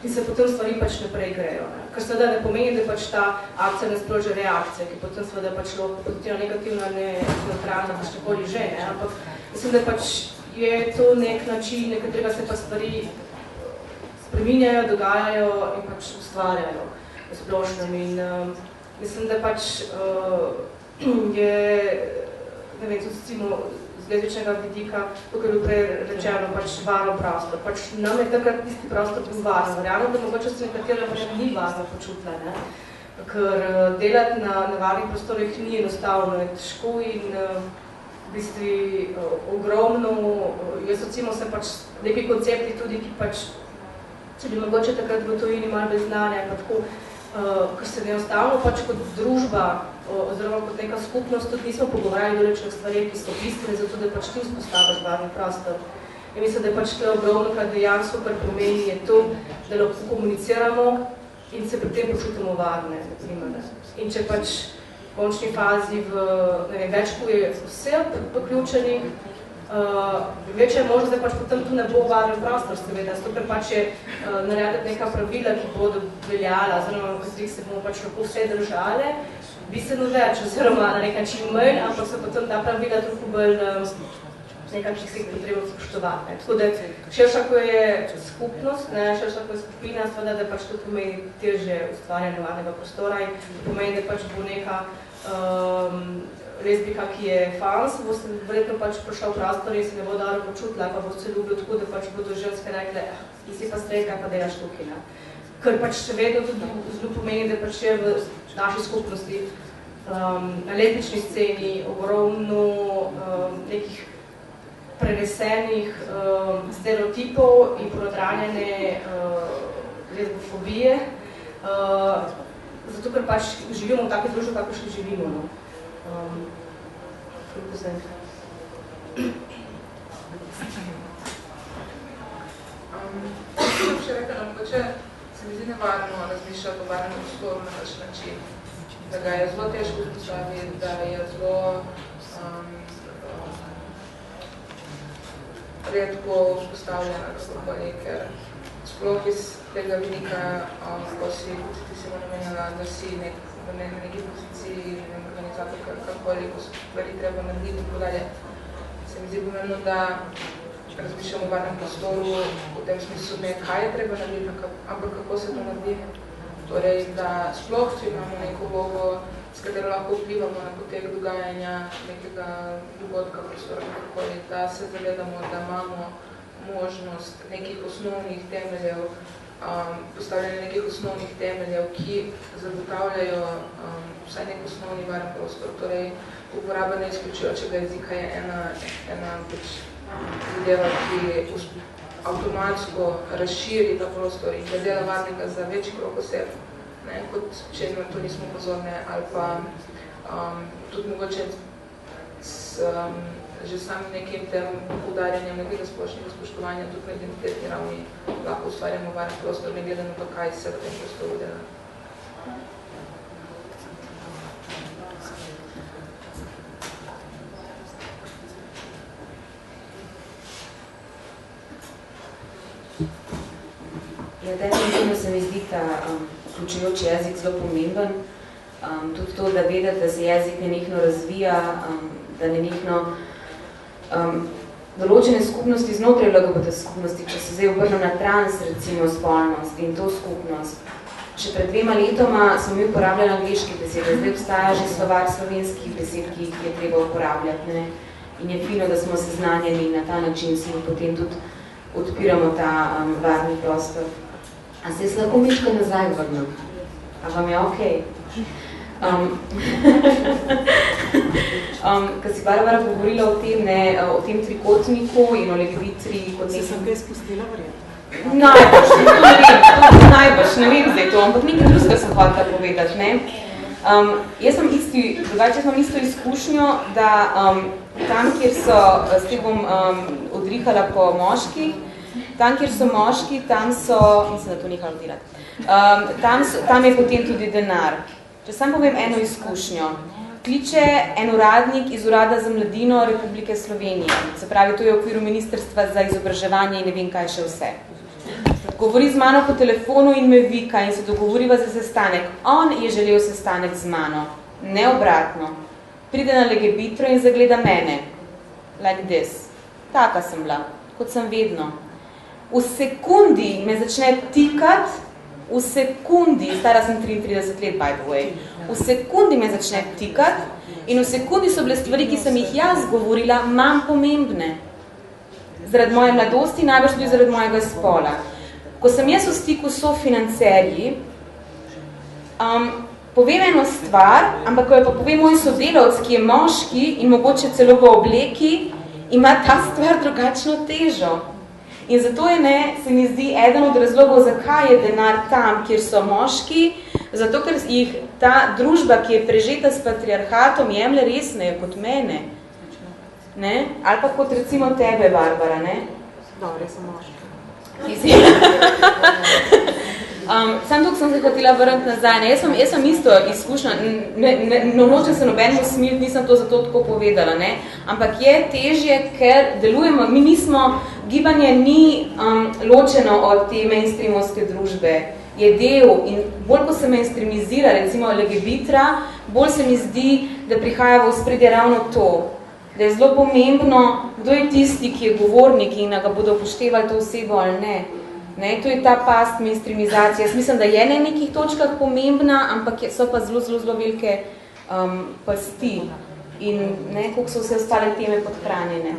S10: in se potem stvari pač naprej grejo. Kar seveda ne pomeni, da pač ta akcija ne sproži reakcije, ki potem seveda pač lahko pozitivno, negativno, neutralno, pač nekoli že, ampak mislim, da pač je to nek način, na katerega se pa stvari spreminjajo, dogajajo in pač ustvarjajo v splošnem. In mislim, da pač je ne vem, tudi recimo z lezbičnega vidika, tukaj je bilo prej rečeno, pač varno prostor. Pač nam je takrat tisti prostor bil varno. Verjamem, da mogoče se nekatera pač ni varno počutila, ker delati na varnih prostorih ni enostavno, je težko in v bistvu ogromno. Jaz recimo sem pač neki koncepti tudi, ki pač, če bi mogoče takrat v tujini malo bez znanja, pa tako, ker se enostavno pač kot družba oziroma kot neka skupnost tudi nismo pogovarjali določenih stvari, ki so bistvene, zato da pač ti vzpostaviš varni prostor. In mislim, da je pač to ogromno, kar dejansko, kar pomeni, je to, da lahko komuniciramo in se pri tem počutimo varne. In če pač v končni fazi več ko je vse poključenih, večja je možnost, da pač potem tu ne bo varen prostor, seveda, zato ker pač je narediti neka pravila, ki bodo veljala, oziroma v katerih se bomo pač lahko vse držali, bistveno več, oziroma na nek način manj, ampak so potem ta pravila toliko bolj nekaj, ki se jih potrebno spoštovati. Tako da širša, ko je skupnost, širša, ko je skupina, seveda, da pač to pomeni težje ustvarjanje varnega prostora in pomeni, da pač bo neka lezbika, ki je fans, boste verjetno pač prišel v prostor in se ne bo dobro počutila, pa boste ljubili tako, da pač bodo ženske rekle, ti si pa strejt, kaj pa delaš tukaj. Ne? Ker pač še vedno tudi zelo pomeni, da pač je v naši skupnosti na lezbični sceni ogromno nekih prenesenih stereotipov in prodranjene lezbofobije, zato ker pač živimo v taki družbi, kako še živimo. No.
S11: Sem še rekla, mogoče se mi zdi nevarno razmišljati o varnem prostoru na naš način, da ga je zelo težko vzpostaviti, da je zelo redko vzpostavljena kakorkoli, ker sploh iz tega vidika, ko si se namenjala, da si v neki poziciji, organizator, kakorkoli, ko stvari treba narediti in podalje, se mi zdi pomembno, da razmišljamo o varnem prostoru v tem smislu ne, kaj je treba narediti, ampak kako se to naredi. Torej, da sploh, če imamo neko vlogo, s katero lahko vplivamo na potek dogajanja nekega dogodka, prostora, kakorkoli, da se zavedamo, da imamo možnost nekih osnovnih temeljev, postavljanja nekih osnovnih temeljev, ki zagotavljajo vsaj nek osnovni varen prostor. Torej, uporaba neizključujočega jezika je ena zadeva, ki avtomatsko razširi ta prostor in ga dela varnega za večji krog oseb, kot če na to nismo pozorne, ali pa tudi mogoče že samim nekim tem poudarjanjem nekega splošnega spoštovanja tudi na identitetni ravni lahko ustvarjamo varen prostor, ne glede na to, kaj se v tem prostoru dela.
S6: Ja, definitivno se mi zdi ta vključujoči jezik zelo pomemben. Tudi to, da vedeti, da se jezik nenehno razvija, da nenehno določene skupnosti znotraj LGBT skupnosti, če se zdaj obrnem na trans, recimo spolnost in to skupnost. Še pred 2 letoma smo mi uporabljali angleške besede, zdaj obstaja že slovar slovenskih besed, ki jih je treba uporabljati. Ne? In je fino, da smo seznanjeni na ta način, si potem tudi odpiramo ta varni prostor. A se jaz lahko miško nazaj vrnem? A vam je okej? Ko si Barbara govorila o tem trikotniku in o legbitri kot nekaj...
S4: Se sem kaj spustila verjetno?
S6: Najbrž, to ne vem, najbrž, ne vem zdaj to, ampak nekaj drugega sem hotela povedati, ne? Jaz imam isto izkušnjo, da tam, kjer so, s tem bom odrihala po moških, tam, kjer so moški, tam so, mislim, da to nehalo delati, tam je potem tudi denar. Če sam povem eno izkušnjo, kliče en uradnik iz Urada za mladino Republike Slovenije, se pravi, to je v okviru Ministrstva za izobraževanje in ne vem kaj še vse. Govori z mano po telefonu in me vika in se dogovoriva za sestanek. On je želel sestanek z mano, ne obratno. Pride na Legebitro in zagleda mene. Like this. Taka sem bila, kot sem vedno. V sekundi me začne tikati, v sekundi, stara sem 33 let, by the way, v sekundi me začne tikati in v sekundi so bile stvari, ki sem jih jaz govorila, manj pomembne. Zaradi moje mladosti, najbrž tudi zaradi mojega spola. Ko sem jaz v stiku s sofinancerji, povem eno stvar, ampak ko jo pa povem moj sodelavc, ki je moški in mogoče celo v obleki, ima ta stvar drugačno težo. In zato se mi zdi eden od razlogov, zakaj je denar tam, kjer so moški, zato ker jih ta družba, ki je prežeta s patriarhatom, jemlje resneje kot mene. Ne? Ali pa kot recimo tebe, Barbara, ne?
S4: Dobre, sem moška.
S6: Sam tukaj sem se hotela vrniti nazaj. Ne? Jaz sem isto izkušnja, nočem se nobenemu smiliti, nisem to zato tako povedala, ne? Ampak je težje, ker delujemo, mi nismo, gibanje ni ločeno od te mainstreamovske družbe, je del in bolj ko se mainstreamizira, recimo Legebitra, bolj se mi zdi, da prihaja v ospredje ravno to, da je zelo pomembno, kdo je tisti, ki je govornik in ga bodo upoštevali to osebo ali ne. Ne, to je ta past mainstreamizacija. Jaz mislim, da je na nekih točkah pomembna, ampak so pa zelo velike pasti. in ne, koliko so vse ostale teme podhranjene.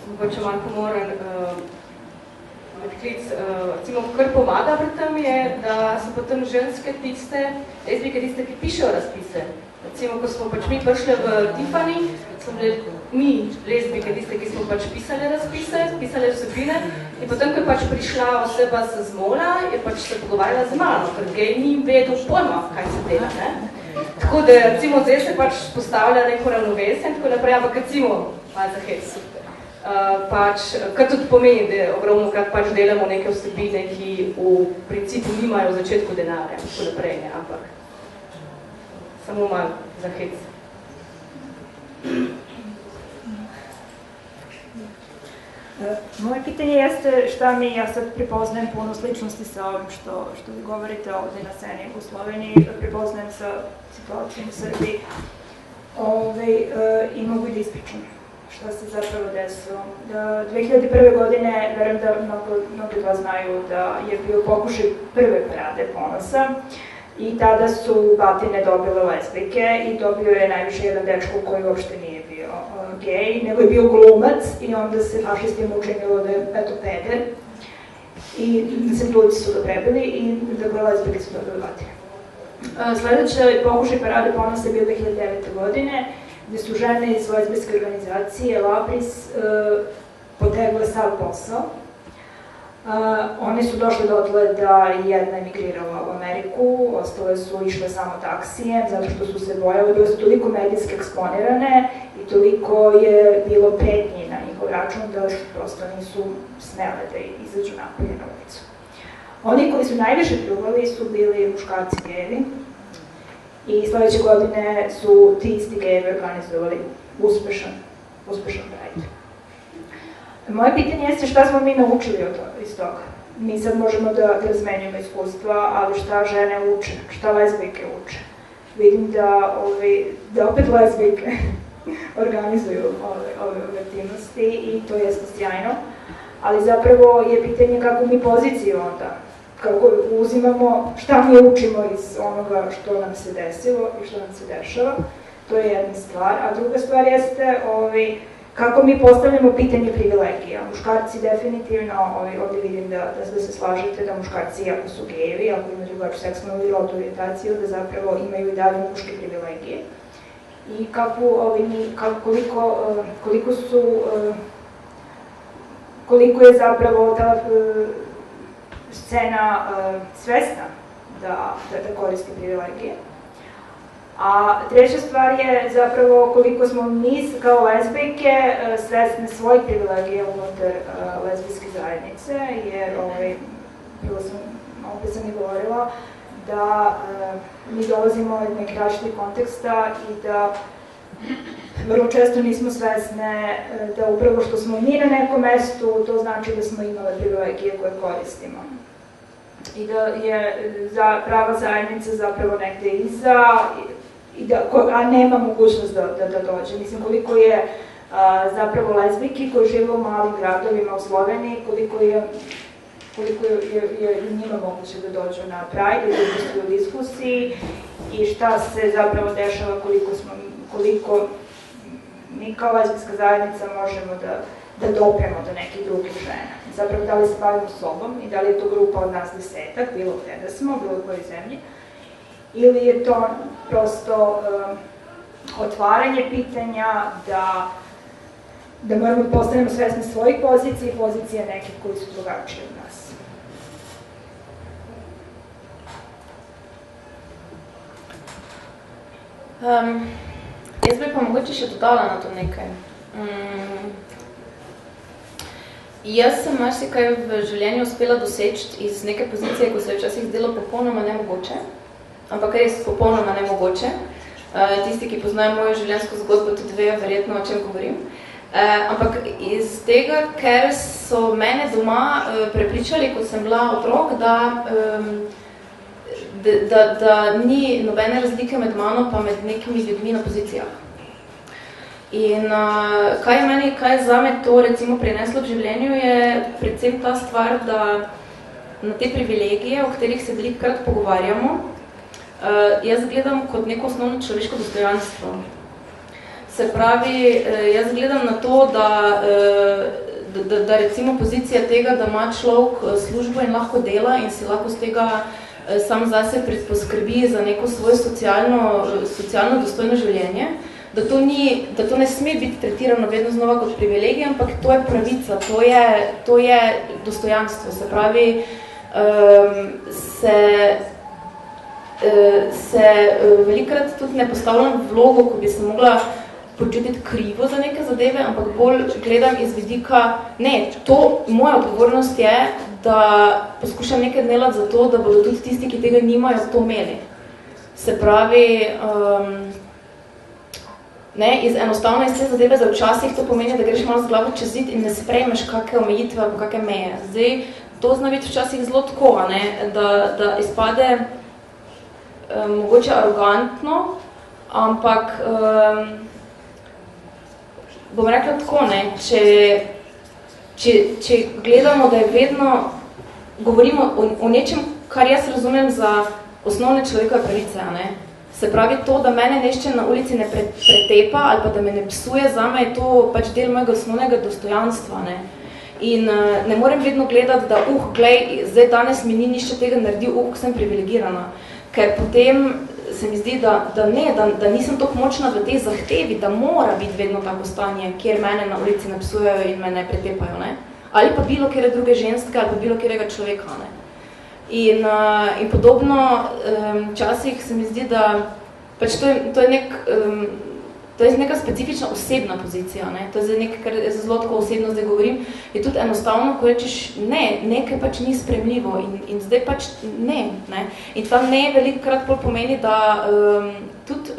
S10: Mogoče malo pomoren medklic, recimo, kar pomaga pri tem je, da so potem ženske tiste, lezbijke tiste, ki pišejo razpise. Recimo, ko smo pač mi prišli v Tiffany, smo bili mi lezbijke tiste, ki smo pač pisali razpise, pisali vsebine in potem, ko je pač prišla oseba z Mola, je pač se pogovarjala z mano, ker gej ni vedel pojma, kaj se dela, ne? Tako da, recimo, zdaj se pač postavlja neko ravnovesje in tako naprej, ampak recimo, malo za hec, pač, kar tudi pomeni, da ogromno krat pač delamo neke vsebine, ki v principu nimajo v začetku denarja, tako naprej, ne, ampak samo malo za hec.
S5: Moje pitanje jeste šta mi, ja sad prepoznajem puno sličnosti sa ovim što vi govorite ovdje na sceni u Sloveniji, prepoznajem sa situacijom u Srbiji i mogu i da ispričam šta se zapravo desilo. 2001. godine, verujem da mnogi od vas znaju da je bio pokušaj prve parade ponosa i tada su batine dobile lezbijke i dobio je najviše jedan dečko koji uopšte nije bio gej, nego je bio glumac i onda se fašistima učinilo da je eto peder i ljudi su ga prebili i dakle lezbijke su dobile batine. Sledeće pokušaj parade ponosa je bio 2009. godine gde su žene iz lezbijske organizacije Lapris potegle sav posao. One su došle dotle da jedna emigrirala u Ameriku, ostale su išle samo taksijem zato što su se bojale, bile su toliko medijski eksponirane i toliko je bilo pretnji na njihov račun da prosto nisu smele da izađu napolje na ulicu. Oni koji su najviše pljuvali su bili muškarci gejevi i sledeće godine su ti isti gejevi organizovali uspešan Pride. Moje pitanje jeste šta smo mi naučili iz toga. Mi sad možemo da razmenjujemo iskustva, ali šta žene uče, šta lezbijke uče. Vidim da opet lezbijke organizuju ove aktivnosti i to jeste sjajno, ali zapravo je pitanje kako mi poziciju onda, kako uzimamo, šta mi učimo iz onoga što nam se desilo i što nam se dešava. To je jedna stvar, a druga stvar jeste kako mi postavljamo pitanje privilegija. Muškarci definitivno, ovdje vidim da se slažete da muškarci, ako su gejevi, ako imaju drugačiju seksualnu ili rodnu orijentaciju, da zapravo imaju i dalje muške privilegije. I koliko je zapravo ta scena svesna da koristi privilegije. A treća stvar je zapravo koliko smo mi kao lezbijke svesne svojih privilegija unutar lezbijske zajednice, jer prvo opet sam i govorila da mi dolazimo iz nekih različitih konteksta i da vrlo često nismo svesne da upravo što smo mi na nekom mestu, to znači da smo imali privilegije koje koristimo. I da je prava zajednica zapravo negde iza, a nema mogućnost da dođe. Mislim, koliko je zapravo lezbijki koji žive u malim gradovima u Sloveniji, koliko je njima moguće da dođu na Pride, da učestvuju u diskusiji i šta se zapravo dešava, koliko mi kao lezbijska zajednica možemo da dopremo do nekih drugih žena. Zapravo, da li se bavimo sobom i da li je to grupa od nas 10, bilo gde da smo, bilo u kojoj zemlji, ili je to prosto otvaranje pitanja da moramo da postanemo svesni svojih pozicija i pozicija nekih koji su drugačiji od nas.
S8: Jaz bi pa mogoče še dodala na to nekaj. Jaz sem marsikaj v življenju uspela doseči iz neke pozicije, ko se je včasih zdelo popolnoma nemogoče, ampak res popolnoma nemogoče. Tisti, ki poznajo mojo življenjsko zgodbo, tudi vejo verjetno, o čem govorim. Ampak iz tega, ker so mene doma prepričali, ko sem bila otrok, da ni nobene razlike med mano pa med nekimi ljudmi na pozicijah. In kaj je zame to recimo prineslo v življenju, je predvsem ta stvar, da na te privilegije, o katerih se velikokrat pogovarjamo, jaz gledam kot neko osnovno človeško dostojanstvo. Se pravi, jaz gledam na to, da recimo pozicija tega, da ima človek službo in lahko dela in si lahko z tega sam zase poskrbi za neko svoje socialno dostojno življenje, da to ne sme biti tretirano vedno znova kot privilegij, ampak to je pravica, to je dostojanstvo. Se pravi, se velikrat tudi ne postavljam vlogo, ko bi se mogla počutiti krivo za neke zadeve, ampak bolj gledam iz vidika, ne, moja odgovornost je, da poskušam nekaj delati za to, da bodo tudi tisti, ki tega nimajo, to imeli. Se pravi, enostavno iz te zadeve za včasih to pomeni, da greš malo z glavo čez zid in ne sprejmeš kakve omejitve ali kakve meje. Zdaj, to zna biti včasih zelo tako, da izpade mogoče arogantno, ampak bom rekla tako, če gledamo, da je vedno, govorimo o nečem, kar jaz razumem za osnovne človekove pravice, se pravi to, da mene nešče na ulici ne pretepa ali pa da me ne psuje, zame je to pač del mojega osnovnega dostojanstva. In ne morem vedno gledati, da glej, zdaj danes mi ni nišče tega naredil, sem privilegirana. Ker potem se mi zdi, da nisem toliko močna v tej zahtevi, da mora biti vedno tako stanje, kjer mene na ulici ne psujejo in me ne pretepajo. Ali pa bilo kjere druge ženske, ali pa bilo kjerega človeka. In podobno, včasih se mi zdi, da pač to je neka specifična osebna pozicija. To je nekaj, kar jaz zelo tako osebno zdaj govorim, je tudi enostavno, ko rečeš ne, nekaj pač ni spremljivo in zdaj pač ne. In ta ne velikokrat pomeni, da tudi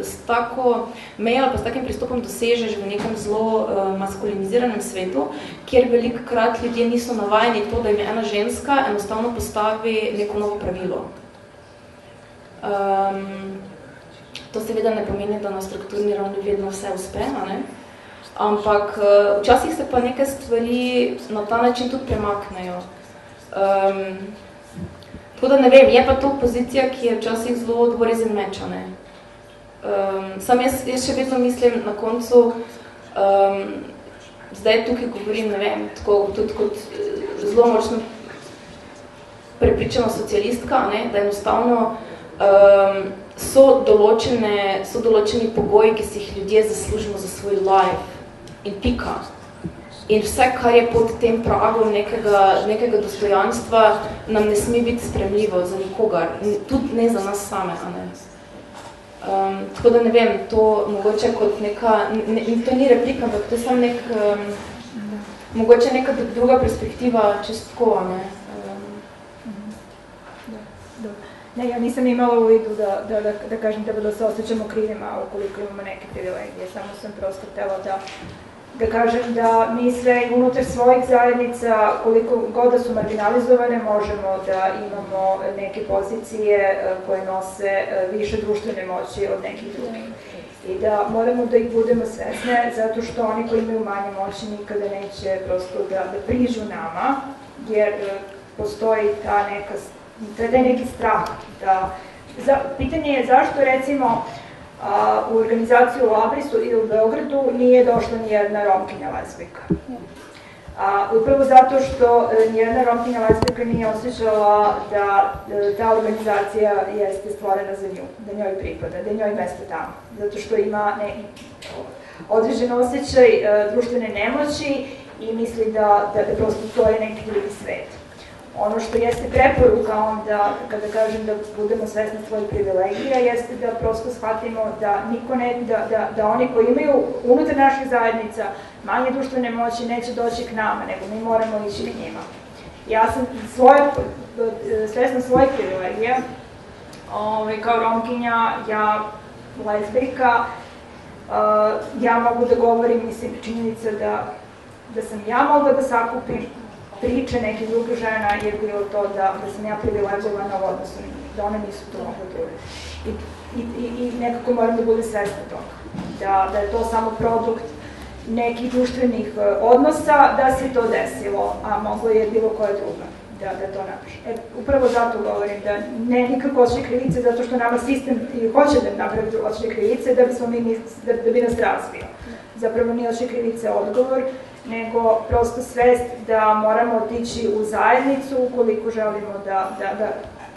S8: s tako mejo ali pa s takim pristopom dosežeš v nekem zelo maskuliniziranem svetu, kjer velikokrat ljudje niso navajeni to, da jim ena ženska enostavno postavi neko novo pravilo. To seveda ne pomeni, da na strukturni ravni vedno vse uspe, ampak včasih se pa neke stvari na ta način tudi premaknejo. Tako da ne vem, je pa to pozicija, ki je včasih zelo dvorezen meč. Sam jaz še vedno mislim na koncu, zdaj tukaj govorim, ne vem, tako tudi kot zelo močno prepričana socialistka, da enostavno so določeni pogoji, ki si jih ljudje zaslužimo za svoj life in pika. In vse, kar je pod tem pragom nekega dostojanstva, nam ne sme biti spremljivo za nikogar, tudi ne za nas same. Tako da ne vem, to mogoče kot neka, to ni replika, ampak to je samo mogoče neka druga perspektiva čistko.
S5: Ne, ja nisam imala u vidu da kažem da se osjećamo krivima ukoliko imamo neke privilegije. Samo sam prosto htjela da kažem da mi sve unutar svojih zajednica, koliko god da su marginalizovane, možemo da imamo neke pozicije koje nose više društvene moći od nekih drugih. I da moramo da ih budemo svesne, zato što oni koji imaju manje moći nikada neće prosto da priđu nama, jer postoji taj neki strah. Pitanje je zašto recimo u organizaciju u Labrisu ili u Beogradu nije došla nijedna Romkinja lezbijka. Upravo zato što nijedna Romkinja lezbijka nije osjećala da ta organizacija jeste stvorena za nju, da njoj pripada, da njoj mesto tamo. Zato što ima određen osjećaj društvene nemoći i misli da prosto to je neki drugi svet. Ono što jeste preporuka onda, kada kažem da budemo svesni svojih privilegija, jeste da prosto shvatimo da da oni koji imaju unutar naših zajednica manje društvene moći neće doći k nama, nego mi moramo ići k njima. Ja sam svesna svojih privilegija, kao Romkinja, ja lezbijka, ja mogu da govorim, mislim, činjenica da sam ja mogla da sakupim priče nekih drugih žena je bilo to da sam ja privilegovana u odnosu, da one nisu to mogle druge. I nekako moram da bude svesna toga. Da je to samo produkt nekih društvenih odnosa, da se to desilo, a moglo je bilo koja druga. da to napiše. Upravo zato govorim da ne nikako osjećaj krivice, zato što nama sistem hoće da napravi osjećaj krivice da bi nas razvio. Zapravo nije osjećaj krivice odgovor, nego prosto svest da moramo otići u zajednicu ukoliko želimo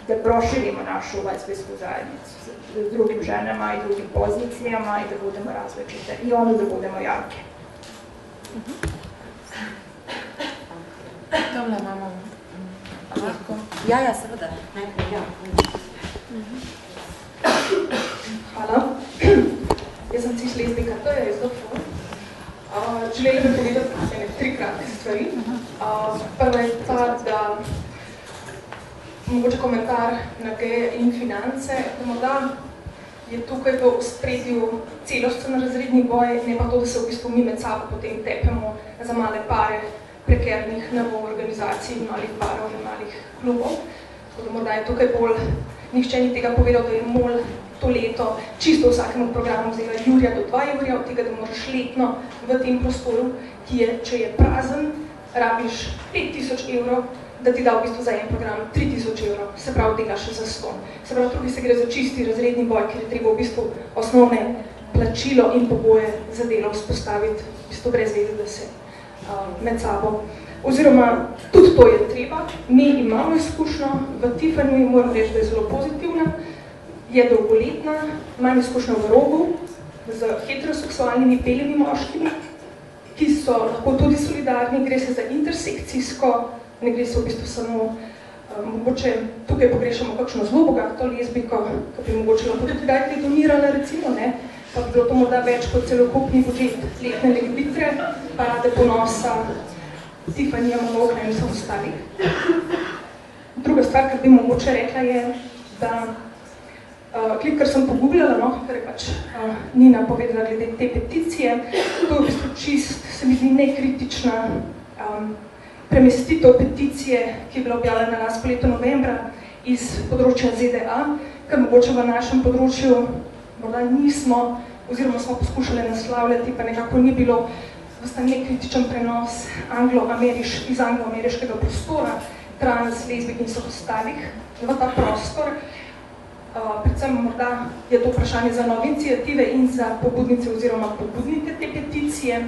S5: da proširimo našu lezbijsku zajednicu s drugim ženama i drugim pozicijama i da budemo različite i onda da budemo jake.
S11: Dobre, imamo lahko.
S7: Ja, seveda. Najprej, ja.
S12: Hvala. Jaz sem cis lezbika, to je res dobro. Želela bi povedati ene 3 kratke stvari. Prva je ta, da mogoče komentar na geje in finance, da morda je tukaj v ospredju celosten razredni boj, ne pa to, da se v bistvu mi med sabo potem tepemo za male pare prekernih organizacij, malih parov in malih klubov. Tako da morda je tukaj bolj, nihče ni tega povedal, da je MOL to leto čisto vsakemu programu vzela jurja do 2 jurja, od tega, da moraš letno v tem prostoru, ki je, če je prazen, rabiš 5000 evrov, da ti da v bistvu za en program 3000 evrov, se pravi delaš za 100. Se pravi, tukaj se gre za čisti razredni boj, ker je treba v bistvu osnovne plačilo in pogoje za delo vzpostaviti, v bistvu brez veze, da se med sabo. Oziroma, tudi to je treba. Mi imamo izkušnjo v Tiffanyju, moram reči, da je zelo pozitivna, je dolgoletna, imam izkušnjo v Rogu z heteroseksualnimi belimi moškimi, ki so lahko tudi solidarni, gre se za intersekcijsko, ne gre se v bistvu samo, mogoče tukaj pogrešamo kakšno zelo bogato lezbiko, ki bi mogoče lahko tudi dajte donirala, recimo, ne, pa bi bilo to morda več kot celokupni budžet letne legibitre, parade ponosa, Tiffanyja, Monogra in vseh ostalih. Druga stvar, kar bi mogoče rekla, je, da kar sem pogubljala, no, ker je pač Nina povedala glede te peticije, to je v bistvu čist, se mi zdi nekritična premestitev peticije, ki je bila objavljena na leto novembra iz področja ZDA, ker mogoče v našem področju morda nismo, oziroma smo poskušali naslavljati, pa nekako ni bilo vsta nekritičen prenos iz anglo-ameriškega prostora, trans, lezbik in vseh ostalih v ta prostor. Predvsem morda je to vprašanje za nove iniciative in za pobudnice oziroma pobudnike te peticije,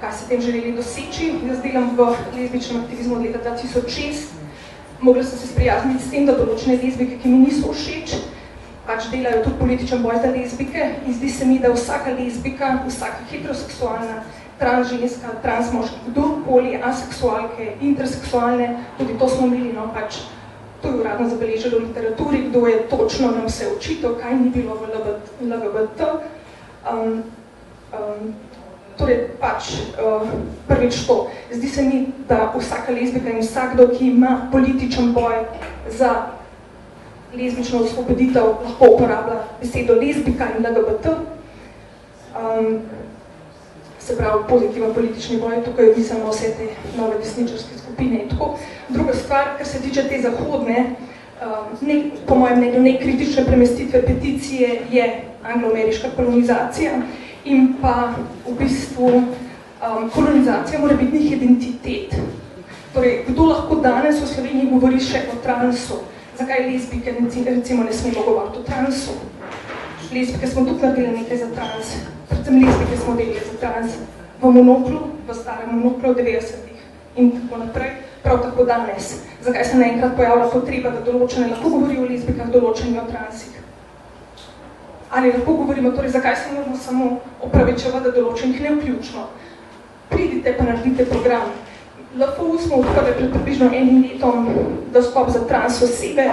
S12: kaj se tem želeli doseči. Jaz delam v lezbičnem aktivizmu od leta 2006. Mogla sem se sprijazniti s tem, da določene lezbike, ki mi niso všeč, pač delajo tudi političen boj za lezbike in zdi se mi, da vsaka lezbika, vsaka heteroseksualna, transženska, transmoška, kdorkoli, aseksualke, interseksualne, tudi to smo imeli, no, pač to je uradno zabeležilo v literaturi, kdo je točno nam se očital, kaj ni bilo v LGBT. Torej, pač, prvič to. Zdi se mi, da vsaka lezbika in vsakdo, ki ima političen boj za lezbično osvoboditev, lahko uporablja besedo lezbika in LGBT. Se pravi, pozitiven politični boj, tukaj opisamo vse te nove desničarske skupine in tako. Druga stvar, kar se tiče te zahodne, po mojem mnenju nekritične premestitve peticije, je anglo-ameriška kolonizacija in pa v bistvu kolonizacija morebitnih identitet. Torej, kdo lahko danes v Sloveniji govori še o transu? Zakaj lezbike recimo ne smemo govoriti o transu? Lezbike smo tudi naredili nekaj za trans, predvsem lezbike smo delili za trans v Monoklu, v starem Monoklu v 90-ih in tako naprej, prav tako danes. Zakaj se naenkrat pojavlja potreba, da določene lahko govorijo o lezbikah, določeni o transih? Ali lahko govorimo, torej zakaj se moramo samo opravičevati, da določenih ne vključno? Pridite pa naredite program. LFU smo odprli pred približno 1 letom dostop za trans osebe.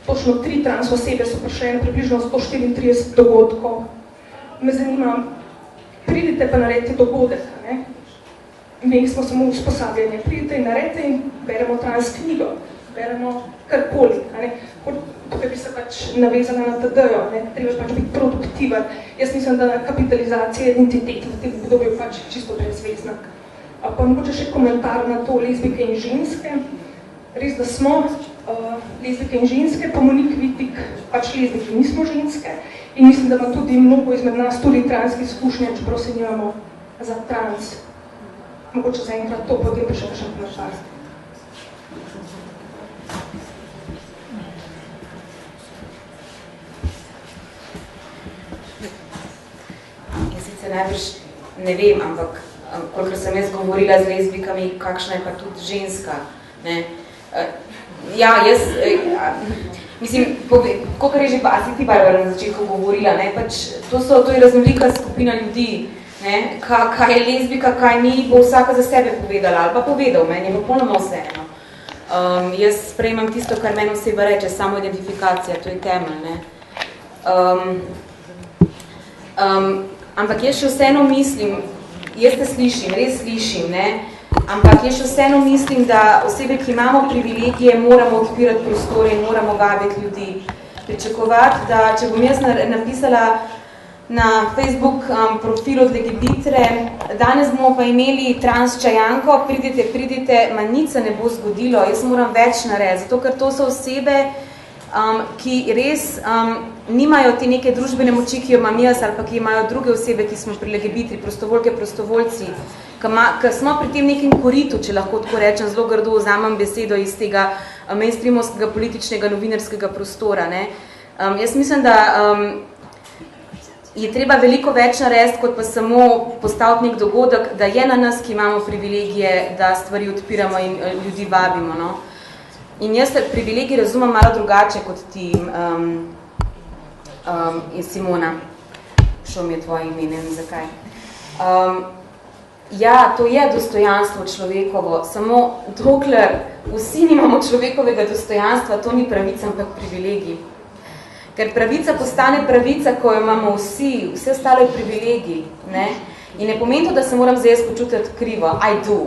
S12: Točno 3 trans osebe so prišle na približno 134 dogodkov. Me zanima, pridite pa naredite dogodek, ne? Mi smo samo usposabljanje. Pridite in naredite in beremo trans knjigo, beremo karkoli, ne? Tukaj bi se pač navezala na TD-jo, ne? Treba pač biti produktiven. Jaz mislim, da kapitalizacija identitet v tem obdobju pač čisto brezvezna. Pa mogoče še komentar na to lezbike in ženske. Res, da smo lezbike in ženske, pa Monik Vitik, pač lezbike nismo ženske in mislim, da ima tudi mnogo izmed nas tudi transke izkušnje, čeprav se nimamo za trans. Mogoče zaenkrat to, potem pa še kakšen komentar.
S6: najbrž, ne vem, ampak kolikor sem jaz govorila z lezbikami, kakšna je pa tudi ženska. Ne? Ja, jaz, mislim, kolikor je že pa, si ti Barbara na začetku govorila, ne? Pač, to je raznolika skupina ljudi, ne? Kaj je lezbika, kaj ni, bo vsaka za sebe povedala, ali pa povedal, meni je pa polnoma vseeno. Jaz sprejemam tisto, kar meni oseba reče, samo identifikacija, to je temelj, ne? Ampak jaz še vseeno mislim, jaz te slišim, res slišim, ne? Ampak jaz še vseeno mislim, da osebe, ki imamo privilegije, moramo odpirati prostore in moramo vabiti ljudi. Pričakovati, da če bom jaz napisala na Facebook profil od Legebitre, danes bomo pa imeli trans čajanko, pridite, ma nič se ne bo zgodilo, jaz moram več narediti, zato ker to so osebe, ki res nimajo te neke družbene moči, ki jo imam jaz, ali pa ki imajo druge osebe, ki smo pri Legebitri, prostovoljke, prostovoljci, ki smo pri tem nekem koritu, če lahko tako rečem, zelo grdo vzamem besedo iz tega mainstreamovskega političnega novinarskega prostora. Ne? Jaz mislim, da je treba veliko več narediti, kot pa samo postaviti nek dogodek, da je na nas, ki imamo privilegije, da stvari odpiramo in ljudi vabimo. No? In jaz privilegij razumem malo drugače kot ti, Simona. Šel mi je tvoje ime, ne vem zakaj. Ja, to je dostojanstvo človekovo, samo dokler vsi nimamo človekovega dostojanstva, to ni pravica, ampak privilegij. Ker pravica postane pravica, ko jo imamo vsi, vse ostalo je privilegij. Ne? In ne pomeni to, da se moram zdaj počutiti krivo. I do.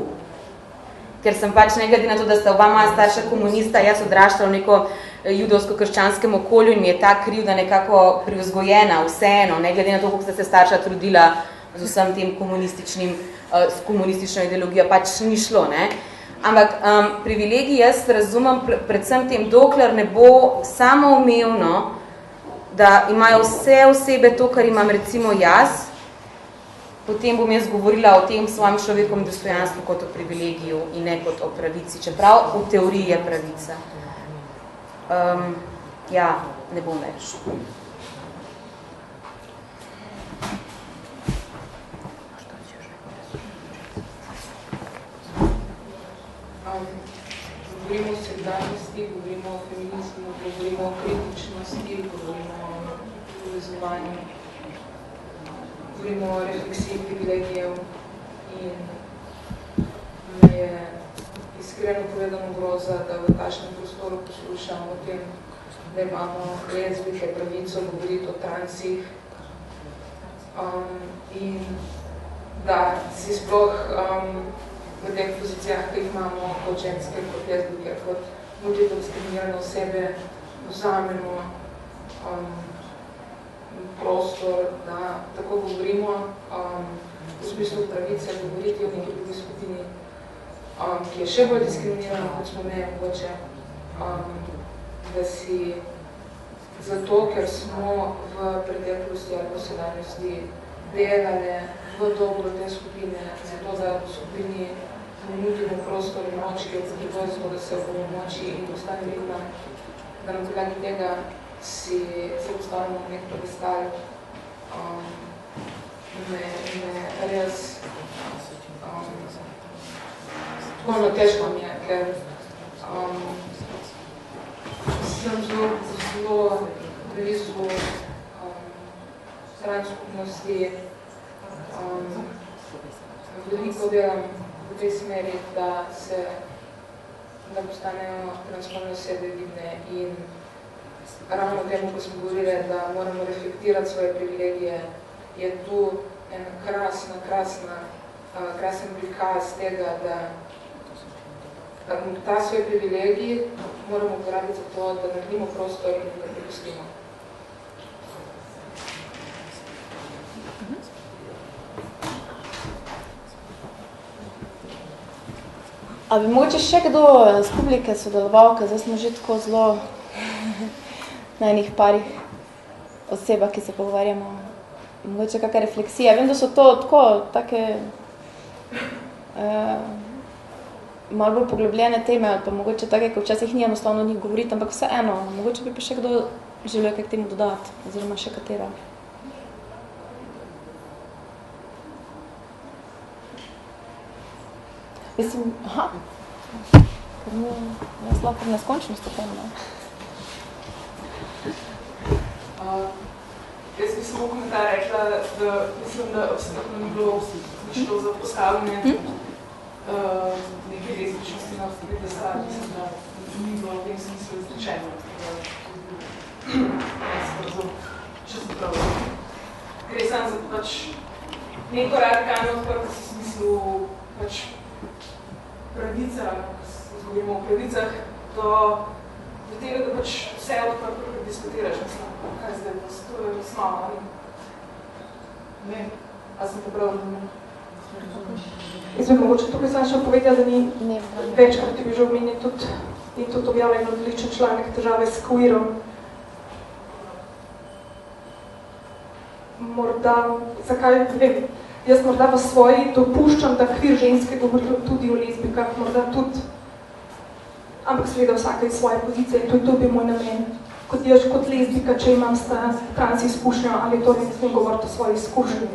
S6: Ker sem pač ne glede na to, da sta oba moja starša komunista, jaz odraščala v neko judovsko-krščanskem okolju in mi je ta krivda nekako privzgojena, vseeno, ne glede na to, kako sta se starša trudila z vsem tem s komunistično ideologijo, pač ni šlo. Ne? Ampak privilegij jaz razumem predvsem tem, dokler ne bo samoumevno, da imajo vse osebe to, kar imam recimo jaz, potem bom jaz govorila o tem svojim človekom dostojanstvu kot o privilegiju in ne kot o pravici, čeprav v teoriji je pravica. Ja, ne bom več.
S11: Govorimo o sedanjosti, govorimo o feminizmu, govorimo o kritičnosti, govorimo o povezovanju, govorimo o refleksiji privilegijev in me je iskreno povedano groza, da v takšnem prostoru poslušamo o tem, da imamo lezbike pravico govoriti o transih in da si sploh v teh pozicijah, ki jih imamo kot ženske, kot lezbike, kot multiplo diskriminirane osebe, vzamemo prostor, da tako govorimo v smislu pravice, govoriti o neki drugi skupini, ki je še bolj diskriminirana, kot smo me mogoče, da si zato, ker smo v preteklosti ali v sedanjosti delali v dobro te skupine, zato da v skupini nudimo prostor in moč, ki je potrebojstvo, da se bomo moči in ostane vidno, da na podlagi tega si postavimo nek predestal, me res tako težko mi je, ker sem zelo blizu transskupnosti, veliko delam v tej smeri, da postanejo transspolne osebe vidne in ravno temu, ko smo govorili, da moramo reflektirati svoje privilegije, je tu en krasen prikaz tega, da ta svoj privilegij moramo uporabiti za to, da naredimo prostor in ga prepustimo.
S8: A bi mogoče še kdo z publike sodeloval, ker zdaj smo že tako zelo na enih parih osebah, ki se pogovarjamo. Mogoče kakšna refleksija. Vem, da so to tako, take malo bolj poglobljene teme, ali pa mogoče take, ko včasih ni enostavno o njih govoriti, ampak vseeno, mogoče bi pa še kdo želel kaj k temu dodati, oziroma še katera. Mislim, ker mi jaz lahko neskončnost o tem, ne?
S12: Jaz bi samo komentar rekla, da mislim, da absolutno ni bilo šlo za postavljanje neke lezbičnosti na vsega desa, mislim, da ni bilo v tem smislu izrečeno. Če sem prav. Gre sam za pač neko radikalno odprtost v smislu pač pravica, ko govorimo o pravicah, do tega, da pač vse odprto diskutiraš, mislim, kaj zdaj, to je smalo, ne? A sem te prav razumela?
S13: Jaz bi mogoče tukaj sam še povedala, da ni večkrat je bil že omenjen tudi objavljen odličen članek težave s queerom. Morda, zakaj, vem, jaz morda v svoji dopuščam, da queer ženske govorijo tudi o lezbikah, morda tudi, ampak seveda vsaka iz svoje pozicije, to bi moj namen. Kot jaz, kot lezbika, če imam trans izkušnjo, ali to ne mislim govoriti o svoji izkušnji.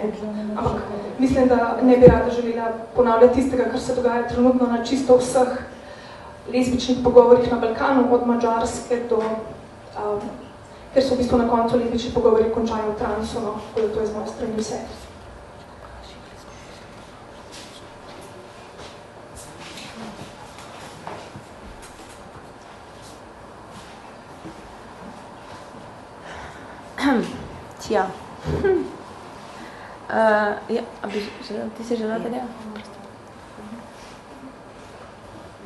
S13: Ampak mislim, da ne bi rada želela ponavljati tistega, kar se dogaja trenutno na čisto vseh lezbičnih pogovorih na Balkanu, od Madžarske do, ker so v bistvu na koncu lezbični pogovori končajo v transu, no, tako da to je z moje strani vse.
S8: Tja. Ja, ti si želela tega?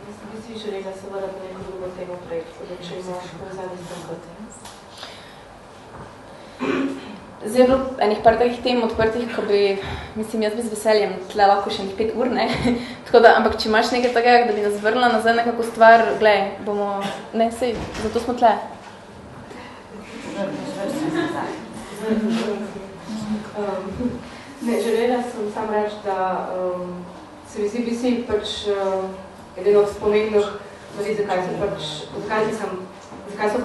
S10: Jaz bi si želela se vrati na neko drugo temo prej, da če imaš povezali s tem kot.
S8: Zdaj je bilo enih par takih tem odprtih, ko bi, mislim, jaz bi z veseljem tle lahko še 5 ur, ne? Tako da, ampak če imaš nekaj takega, da bi nas vrnila nazaj nekako stvar, glej, bomo, ne, sej, zato smo tle.
S10: Ne, želela sem sam reči, da se mi zdi si pač eden od pomembnih stvari, zakaj so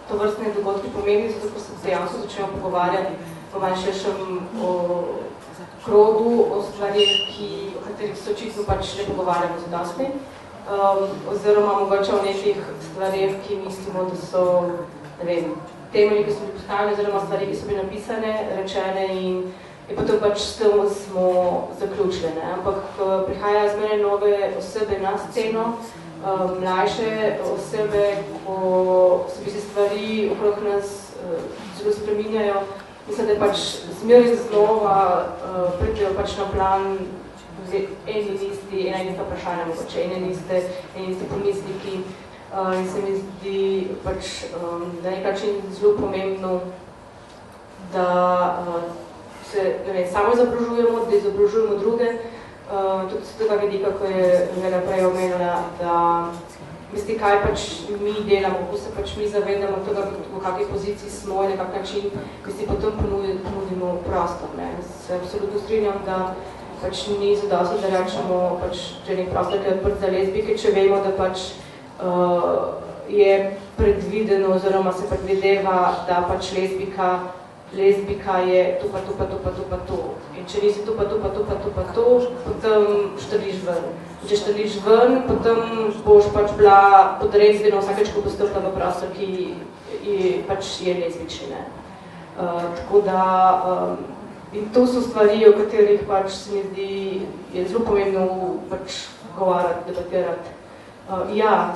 S10: to vrstne dogodki pomembni, zato ko se dejansko začnemo pogovarjati v manjšem krogu o stvarih, o katerih se očitno pač ne pogovarjamo zadosti, oziroma mogoče o nekih stvarih, ki mislimo, da so, ne vem, temelji, ki so bili postavljeni, oziroma stvari, ki so bili napisane, rečene in potem pač s tem smo zaključili. Ne? Ampak prihaja zmeraj nove osebe na sceno, mlajše osebe, ko se bi se stvari okrog nas zelo spreminjajo. Mislim, da je pač zmeraj znova pridejo pač na plan eni listi, ena ista vprašanja, mogoče eni isti pomisliki. In se mi zdi pač na nek način zelo pomembno, da se samo izobražujemo, da izobražujemo druge. Tudi z tega vidika, ko je Vela prej omenila, da misli, kaj pač mi delamo, ko se pač mi zavedamo tega, v kakej poziciji smo in na kak način, misli, potem ponudimo prostor. Ne. Se absolutno strinjam, da pač ni zadosti, da rečemo pač, že nek prostor, ki je odprt za lezbike, če vemo, da pač je predvideno oziroma se predvideva, da pač lezbika je tu pa tu. In če nisi tu pa tu, potem štrliš ven. Če štrliš ven, potem boš pač bila podrezvena vsakeč, ko bo stopila v prostor, ki pač je lezbični. Tako da, in to so stvari, o katerih pač se mi zdi, je zelo pomembno pač govarjati, debatirati. Ja,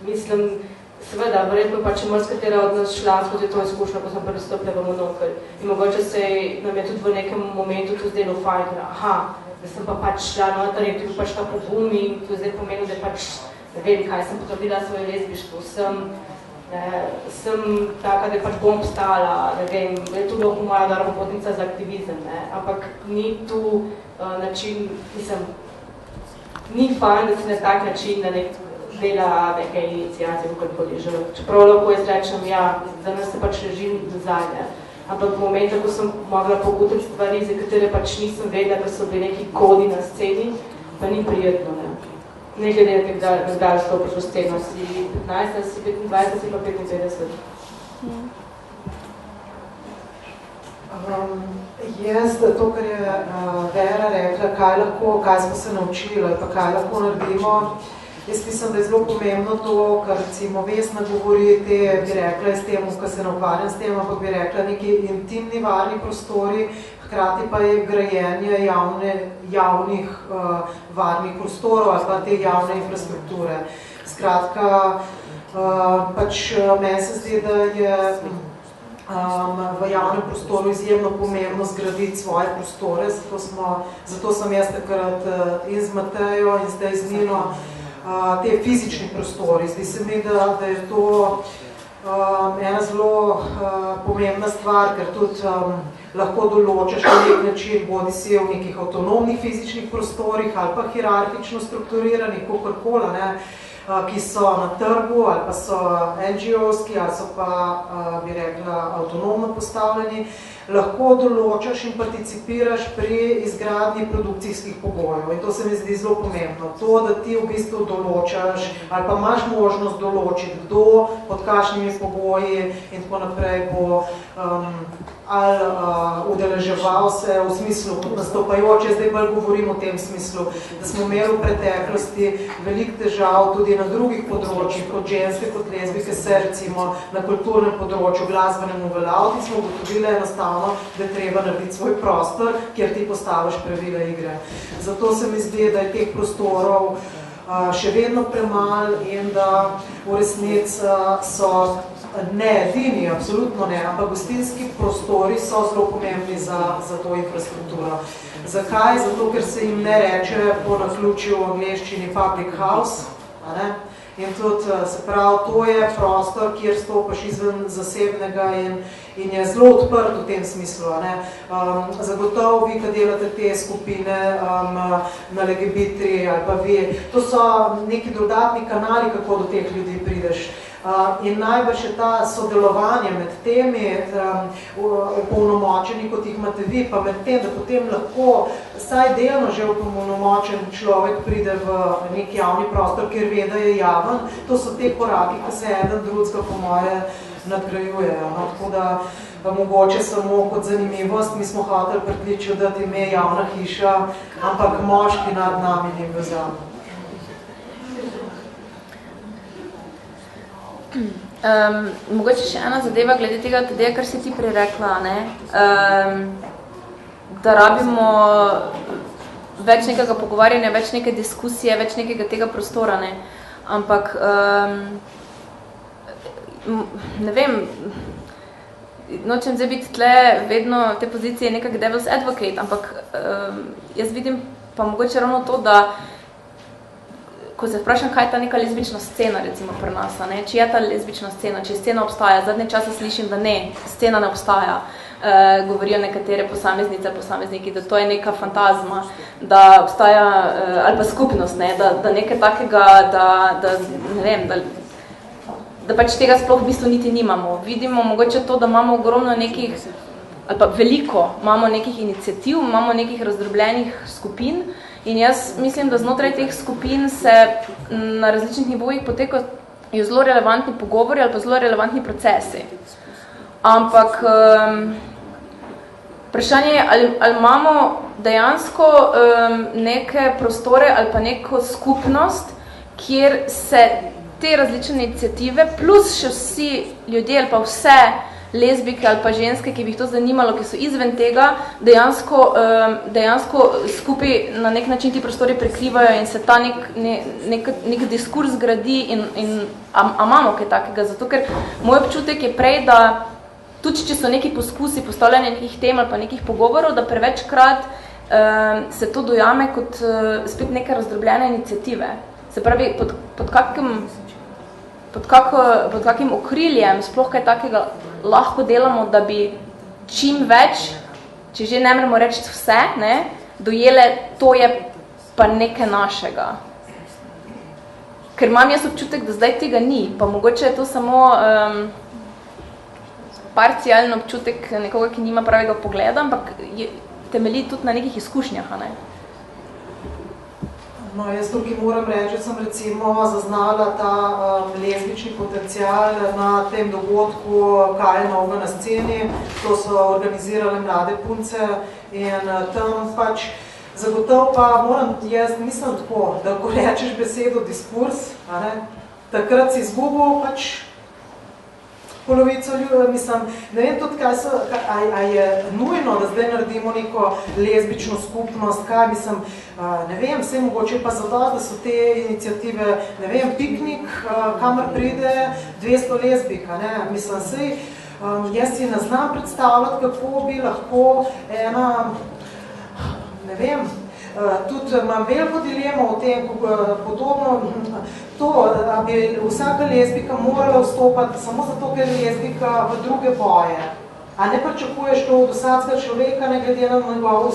S10: mislim, seveda, verjetno pa če marsikatera od nas šla skozi to izkušnjo, ko sem pristopila v Monokel. In mogoče se nam je tudi v nekem momentu to zdelo fajn, da sem pa pač šla noter in tudi pač ta pogum in to zdaj pomeni, da pač ne vem kaj, sem potrdila svoje lezbištvo, sem taka, da pač bom postala, ne vem, je tu lahko moja dobra popotnica za aktivizem, ne? Ampak ni tu način, mislim, ni fajn, da se na tak način na nek dela neke inicijacije, kakorkoli že. Čeprav lahko jaz rečem, ja, za nas se pač režim nazaj, ne. Ampak v momentu, ko sem mogla pogutati stvari, za katere pač nisem vedela, da so bili neki kodi na sceni, pa ni prijetno, ne. Ne glede na tem, da stopiš v sceno, si 15, si 25, si pa 55.
S4: Jaz, to, kar je Vera rekla, kaj smo se naučili, pa kaj lahko naredimo, jaz mislim, da je zelo pomembno to, kar recimo Vesna govori, bi rekla s tem, ko se ne ukvarjam s tem, ampak bi rekla neki intimni varni prostori, hkrati pa je grajenje javnih varnih prostorov ali pa te javne infrastrukture. Skratka, pač meni se zdi, da je v javnem prostoru izjemno pomembno zgraditi svoje prostore, zato sem jaz takrat in z Matejo in zdaj z Nino te fizični prostori. Zdi se mi, da je to ena zelo pomembna stvar, ker tudi lahko določaš na nek način, bodi si v nekih avtonomnih fizičnih prostorih ali pa hierarhično strukturiranih, kakorkoli, ki so na trgu ali pa so NGO-ski ali so pa, bi rekla, avtonomno postavljeni, lahko določaš in participiraš pri izgradnji produkcijskih pogojev. In to se mi zdi zelo pomembno. To, da ti v bistvu določaš ali pa imaš možnost določiti, kdo, pod kakšnimi pogoji in tako naprej bo ali udeleževal se v smislu nastopajoče, zdaj bolj govorim o tem smislu, da smo imeli v preteklosti veliko težav tudi na drugih področjih, kot ženske, kot lezbike, se recimo na kulturnem področju, glasbenem uveljaviti, smo ugotovili enostavno, da je treba narediti svoj prostor, kjer ti postaviš pravila igre. Zato se mi zdi, da je teh prostorov še vedno premalo in da v resnici so ne edini, absolutno ne, ampak gostinski prostori so zelo pomembni za to infrastrukturo. Zakaj? Zato, ker se jim ne reče po naključju v angleščini public house, in tudi, se pravi, to je prostor, kjer stopaš izven zasebnega in je zelo odprt v tem smislu. Zagotovo vi, ki delate te skupine na LGBT ali pa vi, to so neki dodatni kanali, kako do teh ljudi prideš. In najbrž je ta sodelovanje med temi opolnomočeni, kot jih imate vi, pa med tem, da potem lahko vsaj delno že opolnomočen človek pride v nek javni prostor, ker ve, da je javen. To so te koraki, ki se eden drugega po moje nadgrajujejo. Tako da mogoče samo kot zanimivost, mi smo hoteli pritličiti, da ime javna hiša, ampak moški nad nami ni vezan.
S8: Mogoče še ena zadeva glede tega, kar si ti prerekla, da rabimo več nekega pogovarjanja, več neke diskusije, več nekega tega prostora, ampak ne vem, nočem zdaj biti tle vedno v tej poziciji nekak devil's advocate, ampak jaz vidim pa mogoče ravno to, da ko se vprašam, kaj je ta neka lezbična scena, recimo pri nas, če je ta lezbična scena, če scena obstaja, zadnje časa slišim, da ne, scena ne obstaja, govorijo nekatere posameznice, posamezniki, da to je neka fantazma, da obstaja, ali pa skupnost, da nekaj takega, da ne vem, da pač tega sploh v bistvu niti nimamo. Vidimo mogoče to, da imamo ogromno nekih, ali pa veliko, imamo nekih iniciativ, imamo nekih razdrobljenih skupin, in jaz mislim, da znotraj teh skupin se na različnih nivojih potekajo zelo relevantni pogovori ali pa zelo relevantni procesi. Ampak vprašanje je, ali imamo dejansko neke prostore ali pa neko skupnost, kjer se te različne iniciative plus še vsi ljudje ali pa vse lezbike ali pa ženske, ki bi jih to zanimalo, ki so izven tega, dejansko skupaj na nek način ti prostori prekrivajo in se ta nek diskurs gradi in imamo kaj takega. Zato, ker moj občutek je prej, da tudi če so neki poskusi postavljanja nekih tem ali pa nekih pogovorov, da prevečkrat se to dojame kot spet neke razdrobljene iniciative. Se pravi, pod kakim okriljem sploh kaj takega lahko delamo, da bi čim več, če že ne moremo reči vse, dojele, to je pa nekaj našega. Ker imam jaz občutek, da zdaj tega ni, pa mogoče je to samo parcialno občutek nekoga, ki nima pravega pogleda, ampak temelji tudi na nekih izkušnjah.
S4: No, jaz tukaj moram reči, da sem recimo zaznala ta lezbični potencial na tem dogodku Kaj je novega na sceni. To so organizirale mlade punce in tam pač zagotovo pa moram, jaz mislim tako, da ko rečeš besedo diskurs, takrat si izgubil pač polovico ljudi, mislim, ne vem tudi, a je nujno, da zdaj naredimo neko lezbično skupnost, kaj, mislim, ne vem, vse mogoče pa zadost, da so te iniciative, ne vem, piknik, kamor pride 200 lezbik, ne, mislim, sej, jaz si ne znam predstavljati, kako bi lahko ena, ne vem, tudi imam veliko dilemo o tem, podobno, to, da bi vsaka lezbika morala vstopati samo zato, ker je lezbika v druge boje. A ne pričakuješ to od vsakega človeka, ne glede na njegovo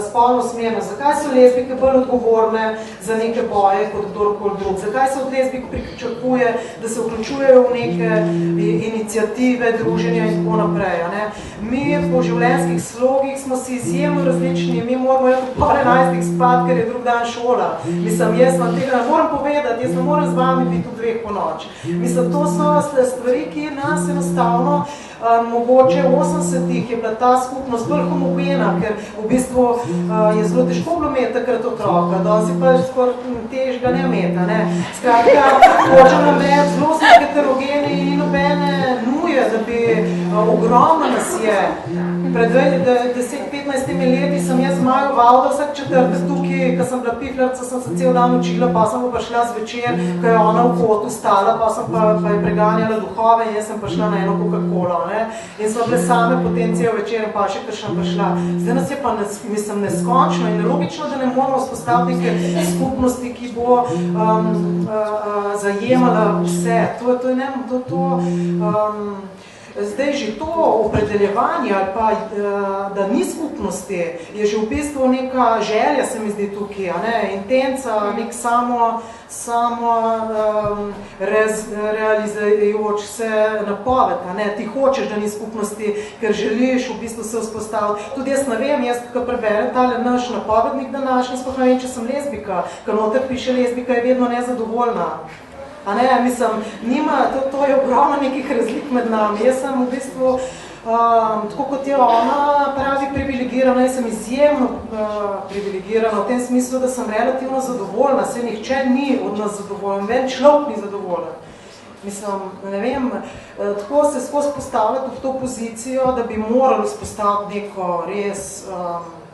S4: spolno usmerjenost. Zakaj so lezbike bolj odgovorne za neke boje kot kdorkoli drug? Zakaj se od lezbik pričakuje, da se vključujejo v neke iniciative, druženja in tako naprej? Ne? Mi po življenjskih slogih smo si izjemno različni, mi moramo jeti po 11 spat, ker je drug dan šola. Mislim, jaz vam tega ne moram povedati, jaz ne moram z vami biti v 2 po noč. Mislim, to so stvari, ki nas enostavno mogoče v 80-ih je bila ta skupnost bolj homogena, ker v bistvu je zelo težko bilo imeti takrat otroka, da si pa skoraj težga ne imeta. Ne? Skratka, hočem nameti, zelo smo heterogeni in nobene nuje, da bi ogromno nas je. Pred 10-15 leti sem jaz Majo Valda vsak četrtek tukaj, ko sem bila pifljarca, sem se cel dan učila, pa sem pa šla zvečer, ko je ona v kotu stala, pa sem pa je preganjala duhove in jaz sem pa šla na eno Coca-Cola. In so bile same potem cel večer pa še kakšna prišla. Zdaj nas je pa, mislim, neskončno in logično, da ne moramo vzpostaviti neke skupnosti, ki bo zajemala vse. Zdaj že to opredeljevanje ali pa, da ni skupnosti, je že v bistvu neka želja, se mi zdi tukaj, intenca, nek samo realizajoč se napoved, ti hočeš, da ni skupnosti, ker želiš v bistvu se vzpostaviti. Tudi jaz ne vem, jaz ko preberem tale naš napovednik današnji, sploh ne vem, če sem lezbika, ker noter piše lezbika je vedno nezadovoljna. Mislim, to je ogromno nekih razlik med nami. Jaz sem v bistvu, tako kot je ona pravi privilegirana, jaz sem izjemno privilegirana v tem smislu, da sem relativno zadovoljna, se nihče ni od nas zadovoljen, ven človek ni zadovoljen. Mislim, ne vem, tako se skozi postavljati v to pozicijo, da bi morali spostaviti neko res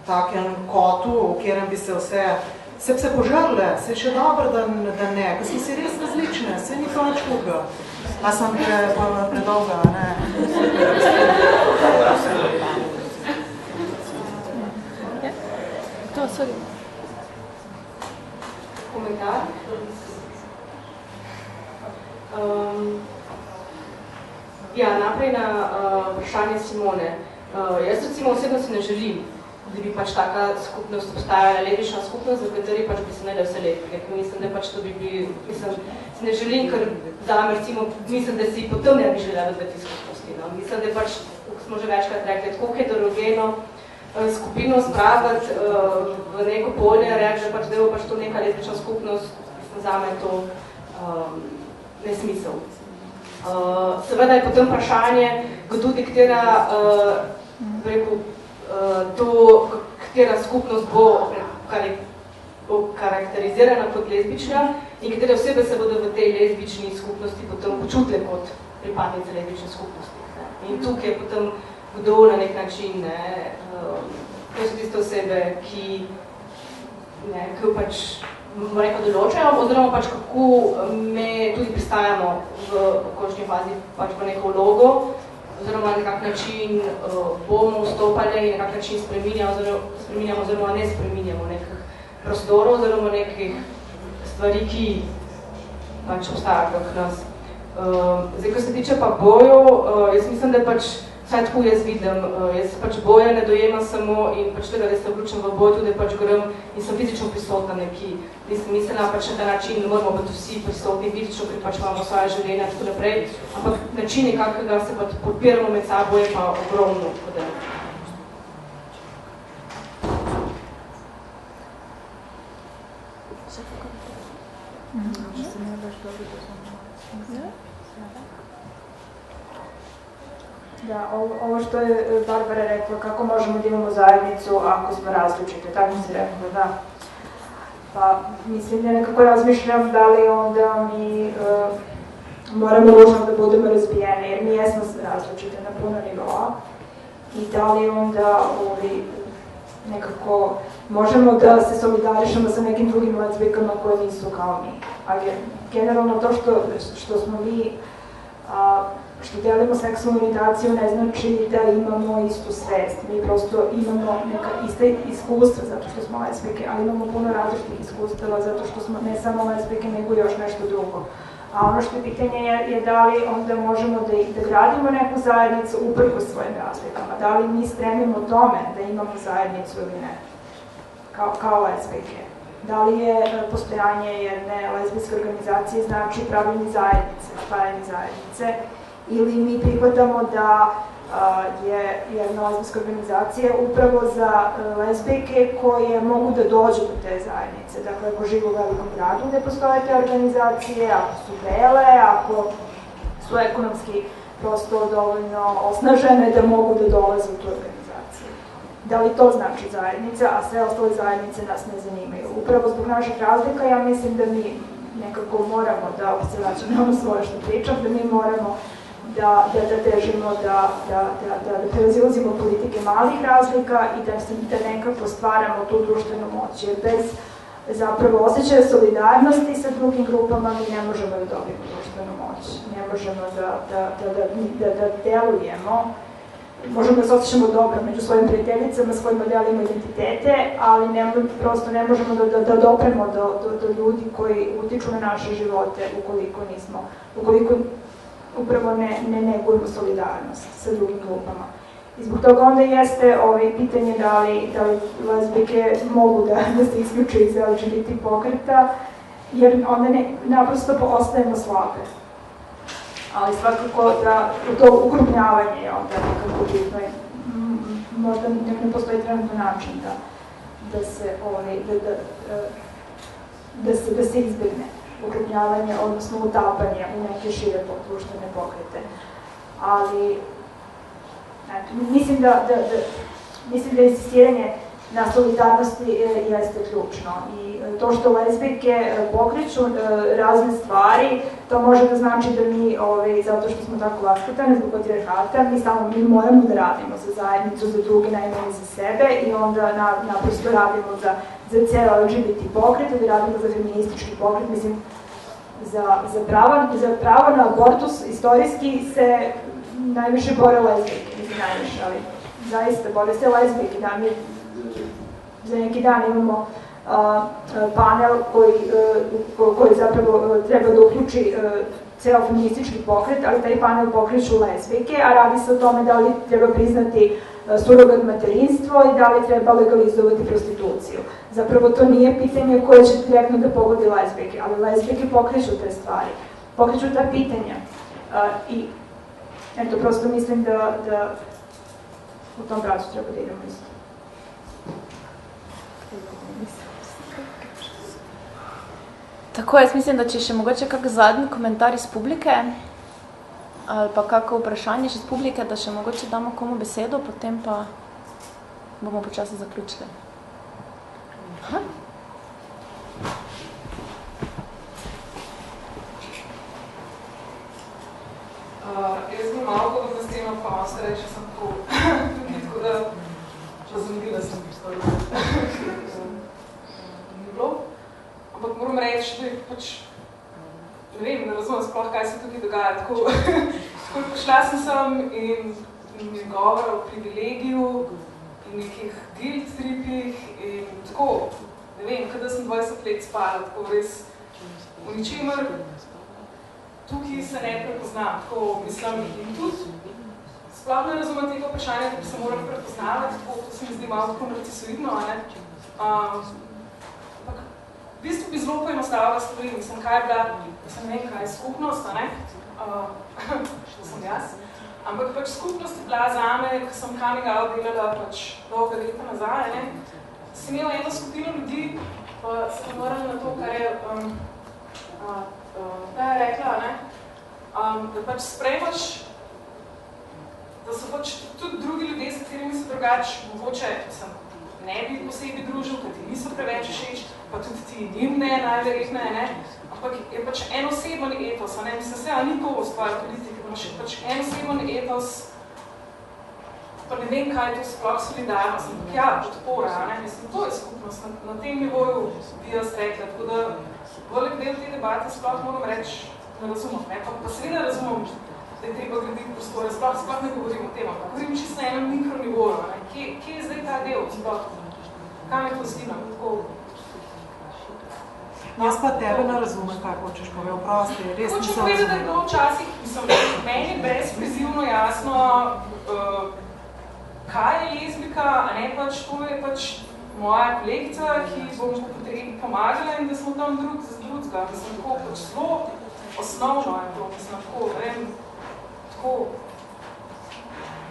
S4: takem kotu, v katerem bi se vse se požrle, se še dobro, da ne, ko smo si res različne, se ni to nič hudega. A sem predolga, ne?
S8: To, sorry.
S14: Komentar? Naprej na vprašanje Simone. Jaz recimo osebno si ne želim, da bi pač taka skupnost obstajala, lezbična skupnost, za kateri pač bi se ne da vse lezbike. Mislim, da pač to bi bili, si ne želim, ker zame recimo, mislim, da si potem ne bi želela v tej skupnosti. Mislim, da pač, kot smo že večkrat rekli, tako heterogeno skupino spraviti v neko polje, reči, da pač delo pač to neka lezbična skupnost, mislim, zame je to nesmisel. Seveda je potem vprašanje, kdo diktira, katera skupnost bo karakterizirana kot lezbična in katere osebe se bodo v tej lezbični skupnosti potem počutile kot pripadnice lezbične skupnosti. In tukaj je potem kdo na nek način, to so tiste osebe, ki pač določajo, oziroma pač kako me tudi pristajamo v končni fazi pač v neko vlogo, oziroma na nekak način bomo vstopali in na nekak način spreminjamo oziroma ne spreminjamo nekih prostorov oziroma nekih stvari, ki pač obstajajo kot nas. Zdaj, ko se tiče pa bojev, jaz mislim, da pač vsaj tako jaz vidim, jaz pač boja ne dojemam samo in pač tega, da se vključim v boj, tudi pač grem in sem fizično prisotna neki. Mislila pač na ta način, ne moramo biti vsi prisotni fizično, ker pač imamo svoje življenja in tako naprej, ampak načini, kakega se pač podpiramo med sabo, je pa ogromno.
S5: Da, ovo što je Barbara rekla, kako možemo da imamo zajednicu ako smo različite, tako se rekla, da. Pa, mislim, ja nekako razmišljam da li onda mi moramo nužno da budemo razbijene, jer mi jesmo različite na puno nivoa. I da li onda nekako možemo da se solidarišemo sa nekim drugim lezbijkama koje nisu kao mi. Ali generalno to što smo mi, što delimo seksualnu orijentaciju ne znači da imamo istu svest. Mi prosto imamo neka ista iskustva zato što smo lezbijke, ali imamo puno različitih iskustava zato što smo ne samo lezbijke nego još nešto drugo. A ono što je pitanje je da li onda možemo da gradimo neku zajednicu uprkos svojim razlikama. Da li mi stremimo tome da imamo zajednicu ili ne, kao lezbijke. Da li je postojanje jedne lezbijske organizacije znači pravljenje zajednice, stvaranje zajednice, ili mi prihvatamo da je jedna lezbijska organizacija upravo za lezbijke koje mogu da dođu do te zajednice. Dakle, ako žive u velikom gradu gde postoje te organizacije, ako su bele, ako su ekonomski prosto dovoljno osnažene da mogu da dolaze u tu organizaciju. Da li to znači zajednica, a sve ostale zajednice nas ne zanimaju. Upravo zbog naših razlika ja mislim da mi nekako moramo da se vraćamo na ono svoje što pričam, da mi moramo da težimo da prevazilazimo politike malih razlika i da nekako stvaramo tu društvenu moć. Jer bez zapravo osjećaja solidarnosti sa drugim grupama mi ne možemo da dobijemo društvenu moć. Ne možemo da delujemo. Možemo da se osjećamo dobro među svojim prijateljicama, s kojima delimo identitete, ali prosto ne možemo da dopremo do ljudi koji utiču na naše živote ukoliko upravo ne negujemo solidarnost sa drugim grupama. I zbog toga onda jeste pitanje da li lezbijke mogu da se isključe iz LGBT pokreta, jer onda naprosto ostajemo slabe. Ali svakako da to ukrupnjavanje je onda nekako bitno. Možda ne postoji trenutno način da se izbjegne ukrupnjavanje, odnosno utapanje u neke šire društvene pokrete. Ali, mislim da insistiranje na solidarnosti jeste ključno. I to što lezbijke pokreću razne stvari, to može da znači da mi, zato što smo tako vaspitane zbog patrijarhata, mi moramo da radimo za zajednicu, za druge, najmanje za sebe i onda naprosto radimo za ceo LGBT pokret, da radimo za feministički pokret. Mislim, za pravo na abortus istorijski se najviše bore lezbijke, mislim najviše, ali zaista bore se lezbijke. Za neki dan imamo panel koji zapravo treba da uključi ceo feministički pokret, ali taj panel pokreću lezbijke, a radi se o tome da li treba priznati surogat materinstvo i da li treba legalizovati prostituciju. Zapravo to nije pitanje koje će direktno da pogodi lezbijke, ali lezbijke pokreću te stvari, pokreću ta pitanja. I eto, prosto mislim da u tom pravcu treba da idemo isto.
S8: Tako, jaz mislim, da če še mogoče kak zadnji komentar iz publike ali pa kako vprašanje še iz publike, da še mogoče damo komu besedo, potem pa bomo počasi zaključili. Aha.
S15: Jaz bom malo podobno s tem, pa vam se reče, sem tako da razumila sem ni bilo. Ampak moram reči, da je pač, ne vem, ne razumem sploh, kaj se tukaj dogaja. Tako šla sem in mi govora o privilegiju in nekih guilt tripih in tako, ne vem, kada sem 20 let spala, tako res v ničemer tukaj se ne prepoznam, tako mislim in tudi sploh ne razumem tega vprašanja, da bi se moram prepoznavati, tako to se mi zdi malo narcisoidno, ne? V bistvu bi zelo poenostavila stvari, mislim, kaj je bila, ne vem, kaj je skupnost, ne? To sem jaz. Ampak pač skupnost je bila zame, ko sem coming out delala pač dolga leta nazaj, ne? Si imel eno skupino ljudi, pa se povrnem na to, kar je rekla, ne? Da pač sprejmaš, da so pač tudi drugi ljudje, s katerimi se drugače mogoče ne bi posebej družil, ker ti niso preveč všeč, pa tudi ti njim ne, najverjetneje, ne? Ampak je pač en oseben etos, ne? Mislim se, ni to stvar politike, pač en oseben etos, pa ne vem, kaj je to sploh solidarnost, ampak ja, podpora, ne? Mislim, to je skupnost, na tem nivoju bi jaz rekla, tako da velik del te debate sploh moram reči, ne razumem, ne? Pa seveda razumem, da je treba graditi prostore, sploh ne govorim o tem, ampak govorim čisto na enem mikronivoju, ne? Kje je zdaj ta del, sploh? Kam je to stina? Tako?
S4: Jaz pa tebe ne razumem, kaj hočeš povedati, prosti, res nisem
S15: hočem povedati, da je bilo včasih, mislim, meni brezprizivno jasno, kaj je lezbika, a ne pač, to je pač moja kolegica, ki bom po potrebi pomagala in da smo tam drug z drugega. Mislim, tako pač zelo osnovno je to, mislim, tako, vem, tako.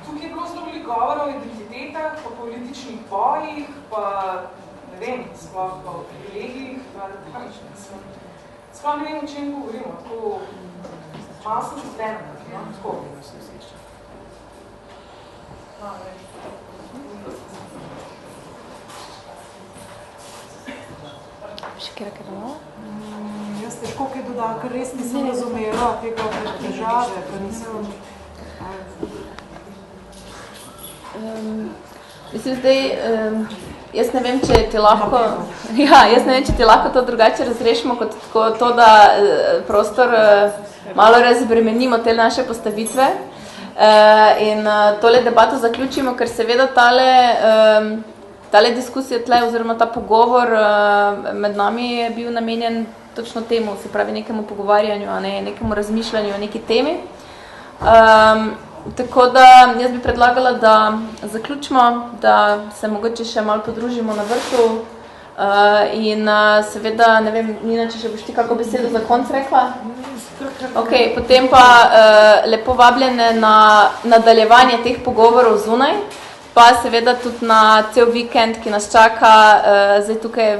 S15: Tukaj je bilo zelo veliko govora o identitetah, pa političnih bojih, pa ne vem, sploh pa o privilegijih, sploh ne vem, o čem govorimo, tako malo sem čutvena, no, tako.
S8: Še kjera malo?
S4: Jaz težko kaj dodam, ker res nisem razumela tega težave, ker nisem...
S8: Mislim, zdaj, jaz ne vem, če ti lahko... Ja, jaz ne vem, če ti lahko to drugače razrešimo, kot to, da prostor malo razbremenimo te naše postavitve in tole debato zaključimo, ker seveda tale diskusija tle, oziroma ta pogovor med nami je bil namenjen točno temu, se pravi nekemu pogovarjanju, a ne nekemu razmišljanju o neki temi. Tako da jaz bi predlagala, da zaključimo, da se mogoče še malo podružimo na vrtu in seveda, ne vem, Nina, če še boš ti kako besedo za konc rekla? Ok, potem pa lepo vabljene na nadaljevanje teh pogovorov zunaj, pa seveda tudi na cel vikend, ki nas čaka zdaj tukaj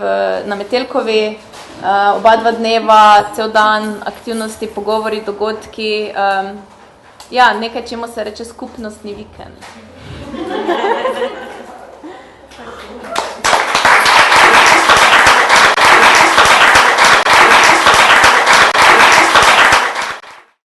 S8: na Metelkovi, oba dva dneva, cel dan, aktivnosti, pogovori, dogodki, ja, nekaj, čemu se reče skupnostni vikend.